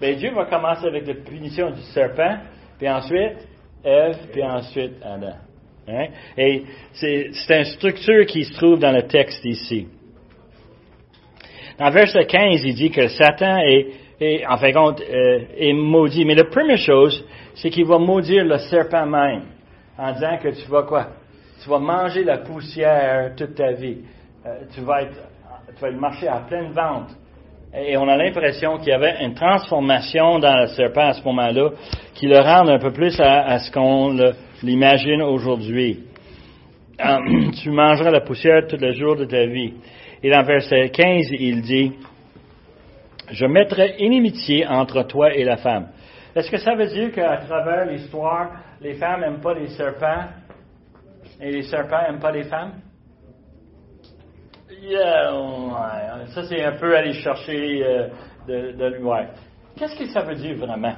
Bien, Dieu va commencer avec la punition du serpent, puis ensuite Ève, puis ensuite Adam. Hein? Et c'est une structure qui se trouve dans le texte ici. Dans verset 15, il dit que Satan est en fin de compte, est maudit. Mais la première chose, c'est qu'il va maudire le serpent même, en disant que tu vas quoi? Tu vas manger la poussière toute ta vie. Tu vas marcher à pleine ventre. Et on a l'impression qu'il y avait une transformation dans le serpent à ce moment-là, qui le rend un peu plus à ce qu'on l'imagine aujourd'hui. Tu mangeras la poussière tout le jour de ta vie. Et dans verset 15, il dit, « Je mettrai inimitié entre toi et la femme. » Est-ce que ça veut dire qu'à travers l'histoire, les femmes n'aiment pas les serpents et les serpents n'aiment pas les femmes? Ouais. Ça, c'est un peu aller chercher ouais. Qu'est-ce que ça veut dire vraiment?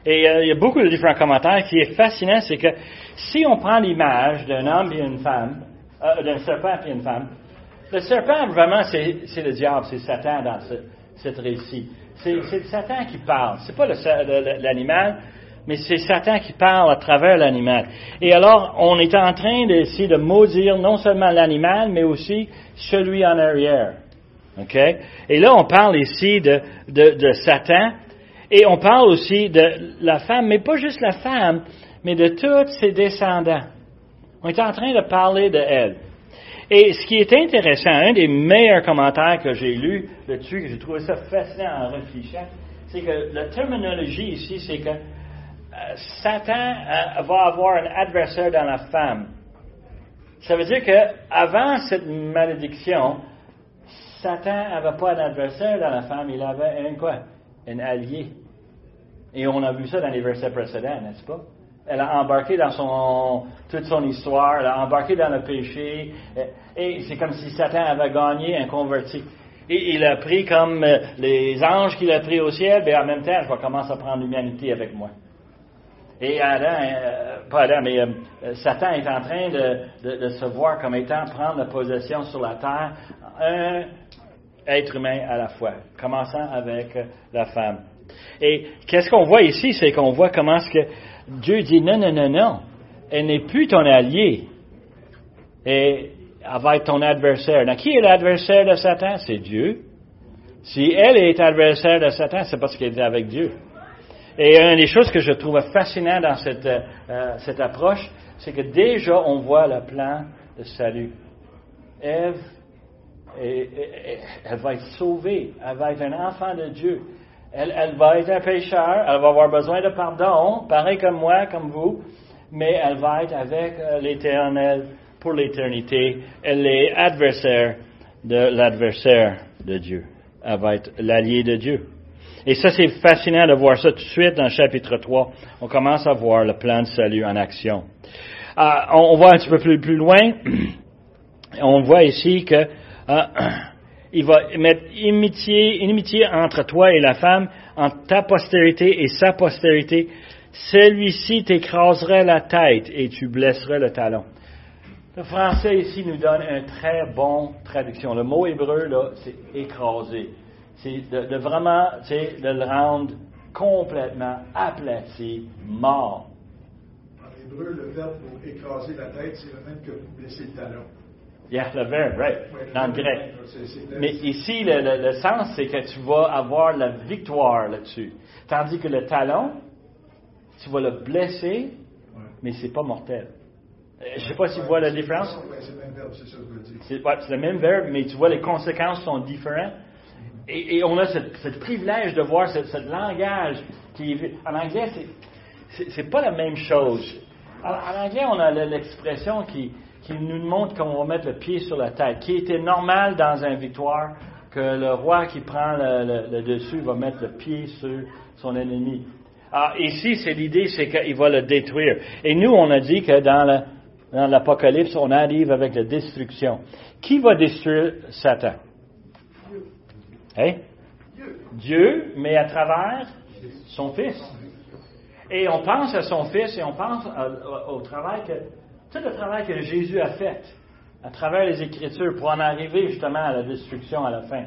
Et il y a beaucoup de différents commentaires. Ce qui est fascinant, c'est que si on prend l'image d'un homme et une femme, d'un serpent et une femme, le serpent, vraiment, c'est le diable, c'est Satan dans cette récit. C'est Satan qui parle. C'est pas l'animal, mais c'est Satan qui parle à travers l'animal. Et alors, on est en train d'essayer de maudire non seulement l'animal, mais aussi celui en arrière. OK? Et là, on parle ici de Satan, et on parle aussi de la femme, mais pas juste la femme, mais de tous ses descendants. On est en train de parler de elle. Et ce qui est intéressant, un des meilleurs commentaires que j'ai lu là-dessus, que j'ai trouvé ça fascinant en réfléchissant, c'est que la terminologie ici, c'est que Satan va avoir un adversaire dans la femme. Ça veut dire qu'avant cette malédiction, Satan n'avait pas un adversaire dans la femme, il avait un allié. Et on a vu ça dans les versets précédents, n'est-ce pas? Elle a embarqué dans toute son histoire, elle a embarqué dans le péché, et c'est comme si Satan avait gagné un converti. Et il a pris comme les anges qu'il a pris au ciel, mais en même temps, je vais commencer à prendre l'humanité avec moi. Et Satan est en train de se voir comme étant prendre la possession sur la terre, un être humain à la fois, commençant avec la femme. Et qu'est-ce qu'on voit ici, c'est qu'on voit comment est-ce que Dieu dit non, elle n'est plus ton allié, et elle va être ton adversaire. Donc, qui est l'adversaire de Satan? C'est Dieu. Si elle est adversaire de Satan, c'est parce qu'elle est avec Dieu. Et une des choses que je trouve fascinant dans cette approche, c'est que déjà on voit le plan de salut. Ève, elle va être sauvée, elle va être un enfant de Dieu. Elle va être un pécheur, elle va avoir besoin de pardon, pareil comme moi, comme vous, mais elle va être avec l'Éternel pour l'éternité. Elle est adversaire de Dieu. Elle va être l'allié de Dieu. Et ça, c'est fascinant de voir ça tout de suite dans le chapitre 3. On commence à voir le plan de salut en action. On voit un petit peu plus loin. On voit ici que il va mettre inimitié entre toi et la femme, entre ta postérité et sa postérité. Celui-ci t'écraserait la tête et tu blesserais le talon. Le français ici nous donne une très bonne traduction. Le mot hébreu, là, c'est écraser. C'est de vraiment, de le rendre complètement aplati, mort. En hébreu, le verbe pour écraser la tête, c'est le même que pour blesser le talon. Yeah, le verbe, right, dans le grec. C'est Mais ici, le sens, c'est que tu vas avoir la victoire là-dessus. Tandis que le talon, tu vas le blesser, mais c'est pas mortel. Je ne sais pas si tu vois la différence. Oui, c'est le même verbe, c'est ça que je veux dire. C'est le même verbe, mais tu vois, les conséquences sont différentes. Et on a ce privilège de voir ce langage qui est... En anglais, c'est pas la même chose. En anglais, on a l'expression qui nous montre qu'on va mettre le pied sur la tête, qui était normal dans une victoire, que le roi qui prend le dessus va mettre le pied sur son ennemi. Alors, ici, l'idée, c'est qu'il va le détruire. Et nous, on a dit que dans l'Apocalypse, on arrive avec la destruction. Qui va détruire Satan? Hey? Dieu, mais à travers son Fils. Et on pense à son Fils et on pense au travail tout le travail que Jésus a fait à travers les Écritures pour en arriver justement à la destruction à la fin.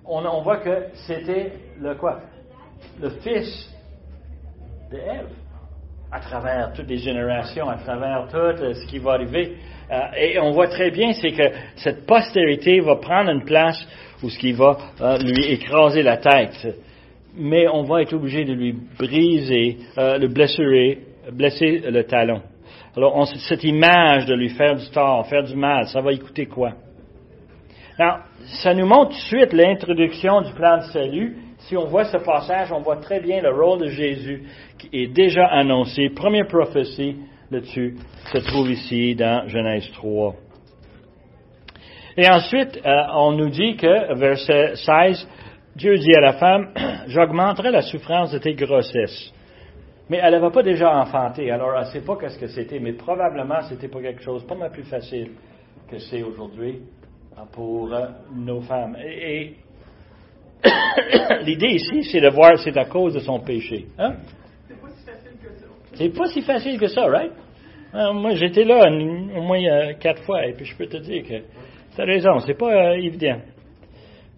On voit que c'était le quoi? Le Fils d'Ève, à travers toutes les générations, à travers tout ce qui va arriver. Et on voit très bien, c'est que cette postérité va prendre une place où ce qui va lui écraser la tête. Mais on va être obligé de lui briser, blesser le talon. Alors, cette image de lui faire du tort, faire du mal, ça va y coûter quoi? Alors, ça nous montre tout de suite l'introduction du plan de salut. Si on voit ce passage, on voit très bien le rôle de Jésus qui est déjà annoncé. Première prophétie là-dessus se trouve ici dans Genèse 3. Et ensuite, on nous dit que, verset 16, Dieu dit à la femme, « J'augmenterai la souffrance de tes grossesses. » Mais elle n'avait pas déjà enfanté, alors elle ne sait pas qu'est-ce que c'était, mais probablement c'était pas quelque chose pas mal plus facile que c'est aujourd'hui pour nos femmes. Et l'idée ici, c'est de voir c'est à cause de son péché. Hein? C'est pas si facile que ça. C'est pas si facile que ça, right? Moi, j'étais là au moins 4 fois, et puis je peux te dire que tu as raison, c'est pas évident.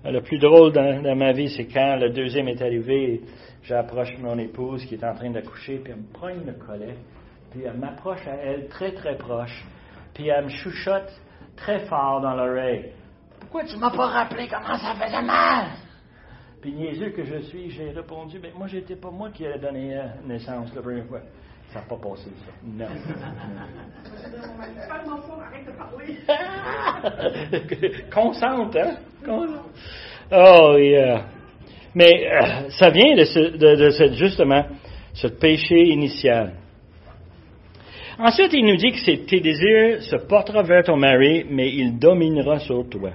Le plus drôle dans ma vie, c'est quand le deuxième est arrivé, j'approche mon épouse qui est en train d'accoucher, puis elle me pogne le collet, puis elle m'approche à elle très très proche, puis elle me chuchote très fort dans l'oreille. « Pourquoi tu m'as pas rappelé comment ça faisait mal? » Puis niaiseux que je suis, j'ai répondu, « Ben moi, j'étais pas moi qui ai donné naissance la première fois. » Ça n'a pas passé, ça. Non. Consente, hein? Oh, yeah. Mais ça vient de justement, ce péché initial. Ensuite, il nous dit que tes désirs se portera vers ton mari, mais il dominera sur toi.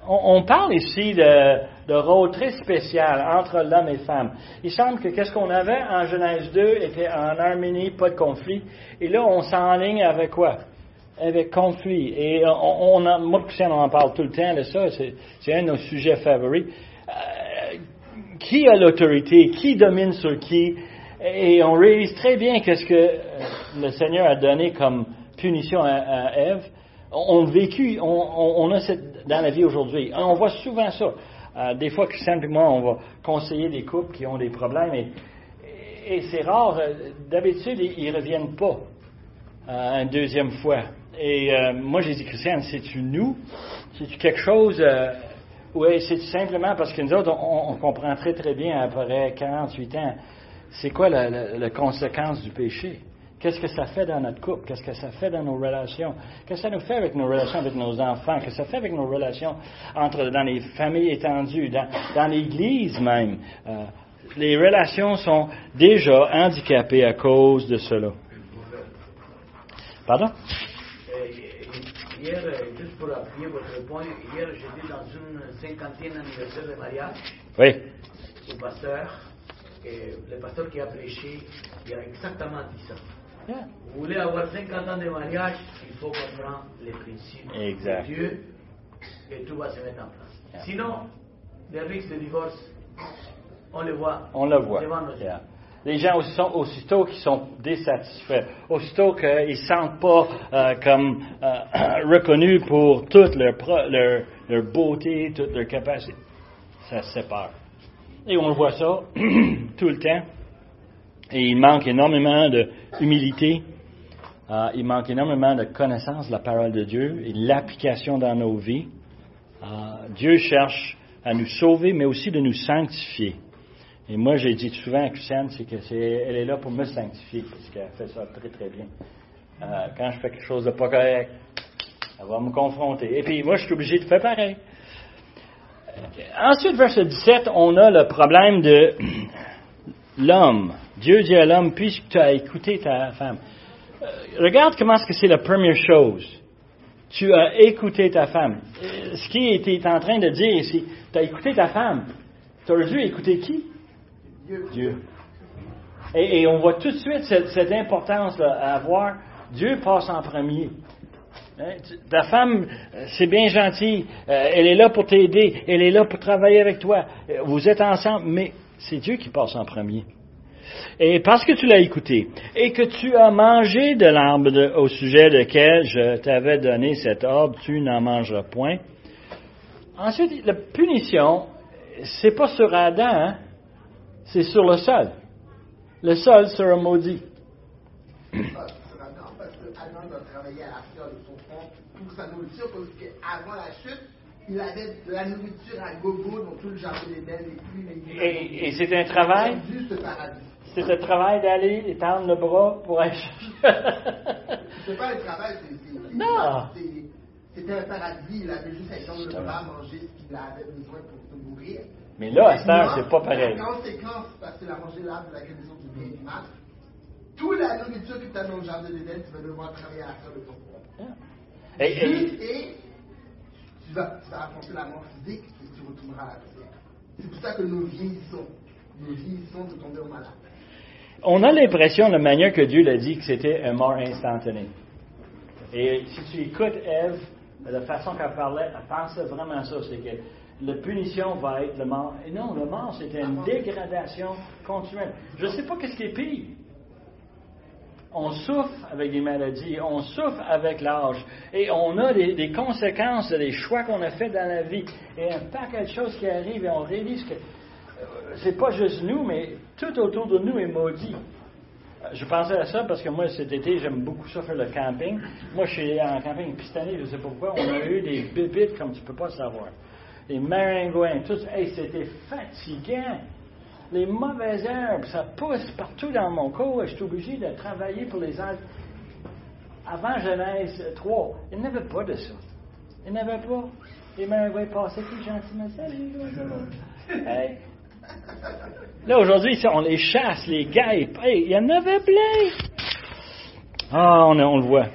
On parle ici de rôle très spécial entre l'homme et la femme. Il semble que qu'est-ce qu'on avait en Genèse 2 était en harmonie, pas de conflit. Et là, on s'enligne avec quoi? Avec conflit. Et moi, Christian, on en parle tout le temps de ça. C'est un de nos sujets favoris. Qui a l'autorité? Qui domine sur qui? Et on réalise très bien qu'est-ce que le Seigneur a donné comme punition à Ève. On a dans la vie aujourd'hui. On voit souvent ça. Des fois, Christian et moi, on va conseiller des couples qui ont des problèmes et c'est rare. D'habitude, ils ne reviennent pas une deuxième fois. Et moi, j'ai dit, Christian, c'est-tu nous? C'est-tu quelque chose... oui, c'est simplement parce que nous autres, on comprend très très bien après 48 ans, c'est quoi la conséquence du péché? Qu'est-ce que ça fait dans notre couple? Qu'est-ce que ça fait dans nos relations? Qu'est-ce que ça nous fait avec nos relations avec nos enfants? Qu'est-ce que ça fait avec nos relations dans les familles étendues, dans l'Église même? Les relations sont déjà handicapées à cause de cela. Pardon? Hier, juste pour appuyer votre point, hier j'étais dans une 50e anniversaire de mariage. Oui. Au pasteur, et le pasteur qui a prêché, il a exactement dit ça. Yeah. Vous voulez avoir 50 ans de mariage, il faut comprendre les principes exact. de Dieu et tout va se mettre en place. Yeah. Sinon, les risques de divorce, on le voit. Devant nos yeux. Yeah. Les gens aussitôt qui sont désatisfaits, aussitôt qu'ils ne se sentent pas comme reconnus pour toute leur beauté, toute leur capacité, ça se sépare. Et on voit ça tout le temps. Et il manque énormément d'humilité, il manque énormément de connaissance de la parole de Dieu et de l'application dans nos vies. Dieu cherche à nous sauver, mais aussi de nous sanctifier. Et moi, j'ai dit souvent à Christiane, elle est là pour me sanctifier, parce qu'elle fait ça très, très bien. Quand je fais quelque chose de pas correct, elle va me confronter. Et puis, moi, je suis obligé de faire pareil. Ensuite, verset 17, on a le problème de l'homme. Dieu dit à l'homme, puisque tu as écouté ta femme. Regarde comment est-ce que c'est la première chose. Tu as écouté ta femme. Ce qui était en train de dire ici, tu as écouté ta femme. Tu aurais dû écouter qui? Dieu. Et on voit tout de suite cette importance à avoir. Dieu passe en premier. Ta femme, c'est bien gentil. Elle est là pour t'aider. Elle est là pour travailler avec toi. Vous êtes ensemble, mais c'est Dieu qui passe en premier. Et parce que tu l'as écouté et que tu as mangé de l'arbre au sujet duquel je t'avais donné cet ordre, tu n'en mangeras point. Ensuite, la punition, c'est pas sur Adam, hein? C'est sur le sol. Le sol sera maudit. Sur Adam, parce que Adam doit travailler à l'arrière de son front pour sa nourriture, parce qu'avant la chute, il avait de la nourriture à gogo dans tout le jardin d'Éden et puis Et c'est un travail? ce paradis. C'est le travail d'aller étendre le bras pour aller chercher. C'est pas un travail, Non. C'était un paradis, il avait juste à étendre le bras, manger ce qu'il avait besoin pour se nourrir. Mais là, à cette heure, c'est pas pareil. La conséquence, parce qu'il a mangé l'arbre de la connaissance du bien et du mal, toute la nourriture que tu as dans le jardin d'Éden, tu vas devoir travailler à l'arrière de ton corps. Et tu vas affronter la mort physique et tu retourneras à la poussière. C'est pour ça que nous vieillissons. Nous vieillissons de tomber au malade. On a l'impression, de la manière que Dieu l'a dit, que c'était un mort instantané. Et si tu écoutes Ève, de la façon qu'elle parlait, elle pensait vraiment ça, c'est que la punition va être le mort. Et non, le mort, c'était une dégradation continuelle. Je ne sais pas qu'est-ce qui est pire. On souffre avec des maladies, on souffre avec l'âge, et on a des conséquences des choix qu'on a fait dans la vie, et un paquet de choses qui arrivent, et on réalise que c'est pas juste nous, mais tout autour de nous est maudit. Je pensais à ça parce que moi, cet été, j'aime beaucoup ça faire le camping. Moi, je suis en camping pistané, je ne sais pas pourquoi, on a eu des bébites comme tu ne peux pas savoir. Les maringouins, tout ça. Hey, c'était fatigant. Les mauvaises herbes, ça pousse partout dans mon corps. Je suis obligé de travailler pour les arbres. Avant Genèse 3, il n'y avait pas de ça. Il n'y avait pas. Les maringouins passaient tout gentiment. Salut, hey. Là, aujourd'hui, on les chasse, les guêpes. Hey, il y en avait plein. Ah, on le voit.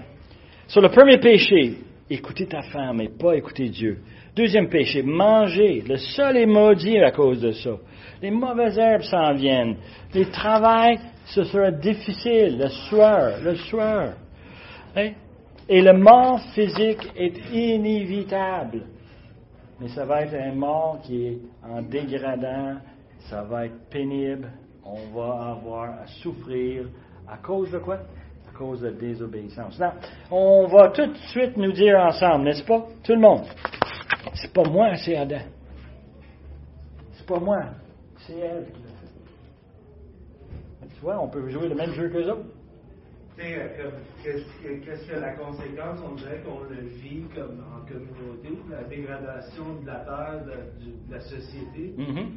Sur le premier péché, écouter ta femme et pas écouter Dieu. Deuxième péché, manger. Le sol est maudit à cause de ça. Les mauvaises herbes s'en viennent. Les travails, ce sera difficile. Le sueur. Hein? Et le mort physique est inévitable. Mais ça va être un mort qui est en dégradant. Ça va être pénible. On va avoir à souffrir. À cause de quoi? À cause de désobéissance. Non, on va tout de suite nous dire ensemble, n'est-ce pas? Tout le monde. C'est pas moi, c'est Adam. C'est pas moi, c'est elle qui l'a fait. Tu vois, on peut jouer le même jeu qu'eux autres. Tu sais, qu'est-ce que la conséquence? On dirait qu'on le vit comme en communauté, la dégradation de la terre, de la société. Mm-hmm.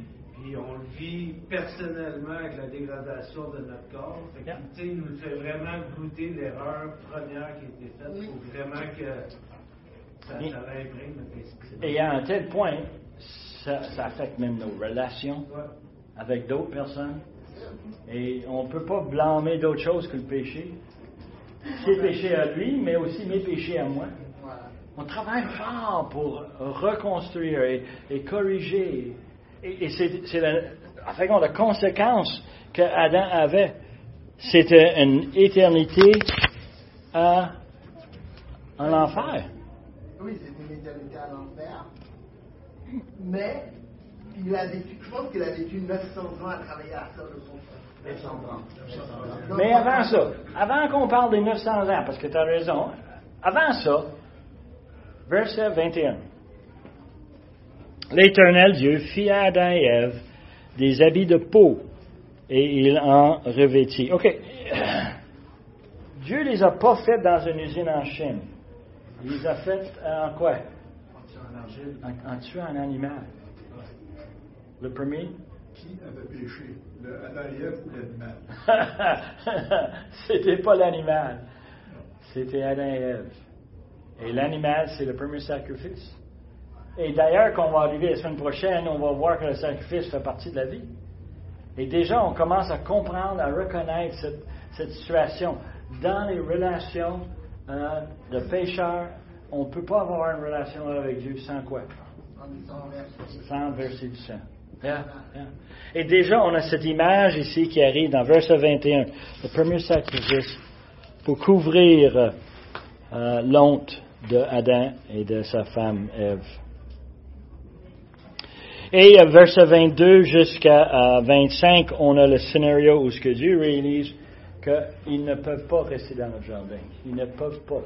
Puis on le vit personnellement avec la dégradation de notre corps. Fait que, tu sais, il nous fait vraiment goûter l'erreur première qui a été faite. Il faut vraiment que ça l'imprègne notre esprit. Et à un tel point, ça affecte même nos relations avec d'autres personnes. Et on ne peut pas blâmer d'autre chose que le péché. Ses péchés à lui, mais aussi mes péchés à moi. On travaille fort pour reconstruire et corriger. Et c'est la conséquence qu'Adam avait. C'était une éternité en enfer. Oui, c'était une éternité à l'enfer. Mais il a vécu, je pense qu'il a vécu 900 ans à travailler à ça de son frère. 900 ans. Mais avant ça, avant qu'on parle des 900 ans, parce que tu as raison, avant ça, verset 21. L'Éternel Dieu fit à Adam et Ève des habits de peau, et il en revêtit. OK. Dieu les a pas faits dans une usine en Chine. Il les a faits en quoi? En tuant un animal. Le premier? Qui avait péché? Le Adam et Ève ou l'animal? C'était pas l'animal. C'était Adam et Ève. Et l'animal, c'est le premier sacrifice. Et d'ailleurs, quand on va arriver la semaine prochaine, on va voir que le sacrifice fait partie de la vie. Et déjà, on commence à comprendre, à reconnaître cette situation. Dans les relations de pécheurs, on ne peut pas avoir une relation avec Dieu sans quoi? Sans verser du sang. Yeah. Et déjà, on a cette image ici qui arrive dans verset 21. Le premier sacrifice pour couvrir l'honte de Adam et de sa femme Ève. Et verset 22 jusqu'à 25, on a le scénario où ce que Dieu réalise qu'ils ne peuvent pas rester dans le jardin. Ils ne peuvent pas.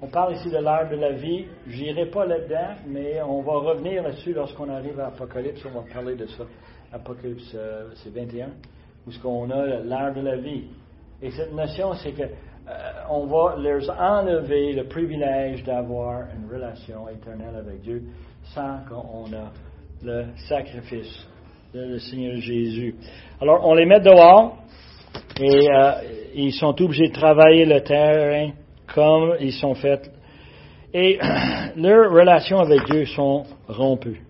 On parle ici de l'arbre de la vie. Je n'irai pas là-dedans, mais on va revenir là-dessus lorsqu'on arrive à Apocalypse. On va parler de ça. Apocalypse, c'est 21, où ce qu'on a l'arbre de la vie. Et cette notion, c'est que on va leur enlever le privilège d'avoir une relation éternelle avec Dieu sans qu'on a le sacrifice du Seigneur Jésus. Alors, on les met dehors et ils sont obligés de travailler le terrain comme ils sont faits. Et leurs relations avec Dieu sont rompues.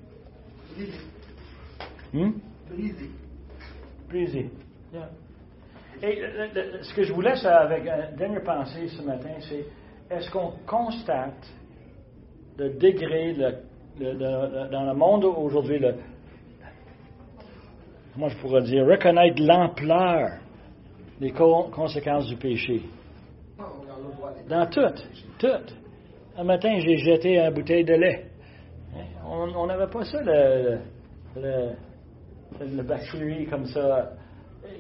Brisées. Yeah. Et ce que je vous laisse avec une dernière pensée ce matin, c'est est-ce qu'on constate le degré dans le monde aujourd'hui, comment je pourrais dire, reconnaître l'ampleur des conséquences du péché? Dans tout. Un matin, j'ai jeté une bouteille de lait. On n'avait pas ça, le bactérie comme ça.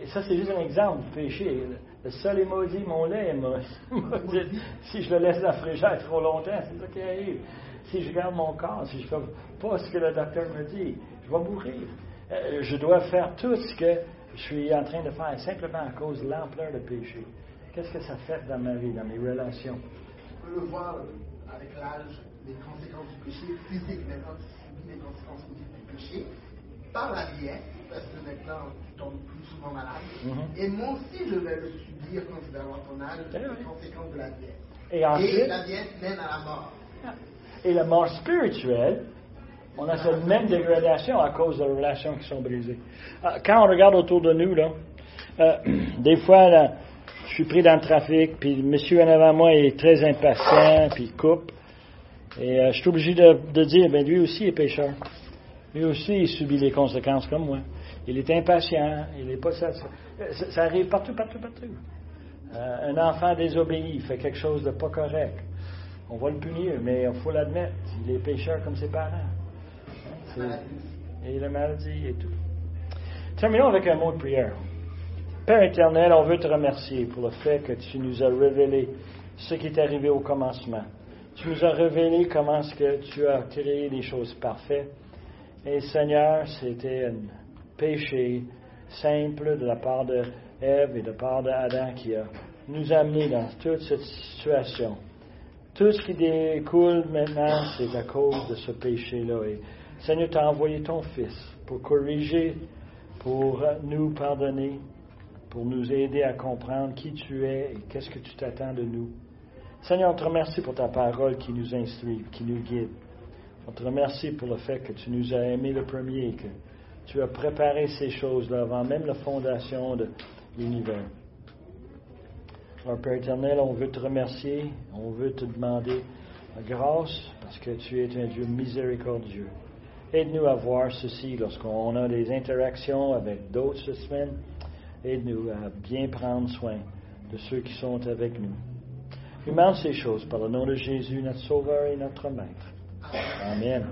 Et ça, c'est juste un exemple du péché. Le seul est maudit, mon lait est maudit. Si je le laisse dans la frigère trop longtemps, c'est ça qui arrive. Si je garde mon corps, si je ne fais pas ce que le docteur me dit, je vais mourir. Je dois faire tout ce que je suis en train de faire, simplement à cause de l'ampleur du péché. Qu'est-ce que ça fait dans ma vie, dans mes relations? On peut le voir avec l'âge, les conséquences du péché physique. Maintenant, tu subis les conséquences du péché par la vieillesse, parce que maintenant, tu tombes plus souvent malade. Mm-hmm. Et moi aussi, je vais le subir quand tu vas avoir ton âge, les conséquences de la vieillesse. Et la vieillesse mène à la mort. Et la mort spirituelle, on a cette même dégradation à cause des relations qui sont brisées. Quand on regarde autour de nous, là, des fois, là, je suis pris dans le trafic, puis le monsieur en avant moi est très impatient, puis il coupe. Et je suis obligé de dire, ben lui aussi est pécheur. Lui aussi, il subit les conséquences comme moi. Il est impatient, il n'est pas satisfait. Ça arrive partout. Un enfant désobéi, fait quelque chose de pas correct. On va le punir, mais il faut l'admettre. Il est pécheur comme ses parents. Et la maladie et tout. Terminons avec un mot de prière. Père éternel, on veut te remercier pour le fait que tu nous as révélé ce qui est arrivé au commencement. Tu nous as révélé comment est-ce que tu as créé des choses parfaites. Et Seigneur, c'était un péché simple de la part de Ève et de la part d'Adam qui a nous amené dans toute cette situation. Tout ce qui découle maintenant, c'est à cause de ce péché-là. Et Seigneur, tu as envoyé ton Fils pour corriger, pour nous pardonner, pour nous aider à comprendre qui tu es et qu'est-ce que tu t'attends de nous. Seigneur, on te remercie pour ta parole qui nous instruit, qui nous guide. On te remercie pour le fait que tu nous as aimés le premier, que tu as préparé ces choses-là avant même la fondation de l'univers. Alors, Père éternel, on veut te remercier, on veut te demander grâce parce que tu es un Dieu miséricordieux. Aide-nous à voir ceci lorsqu'on a des interactions avec d'autres cette semaine. Aide-nous à bien prendre soin de ceux qui sont avec nous. Nous demandons ces choses par le nom de Jésus, notre Sauveur et notre Maître. Amen.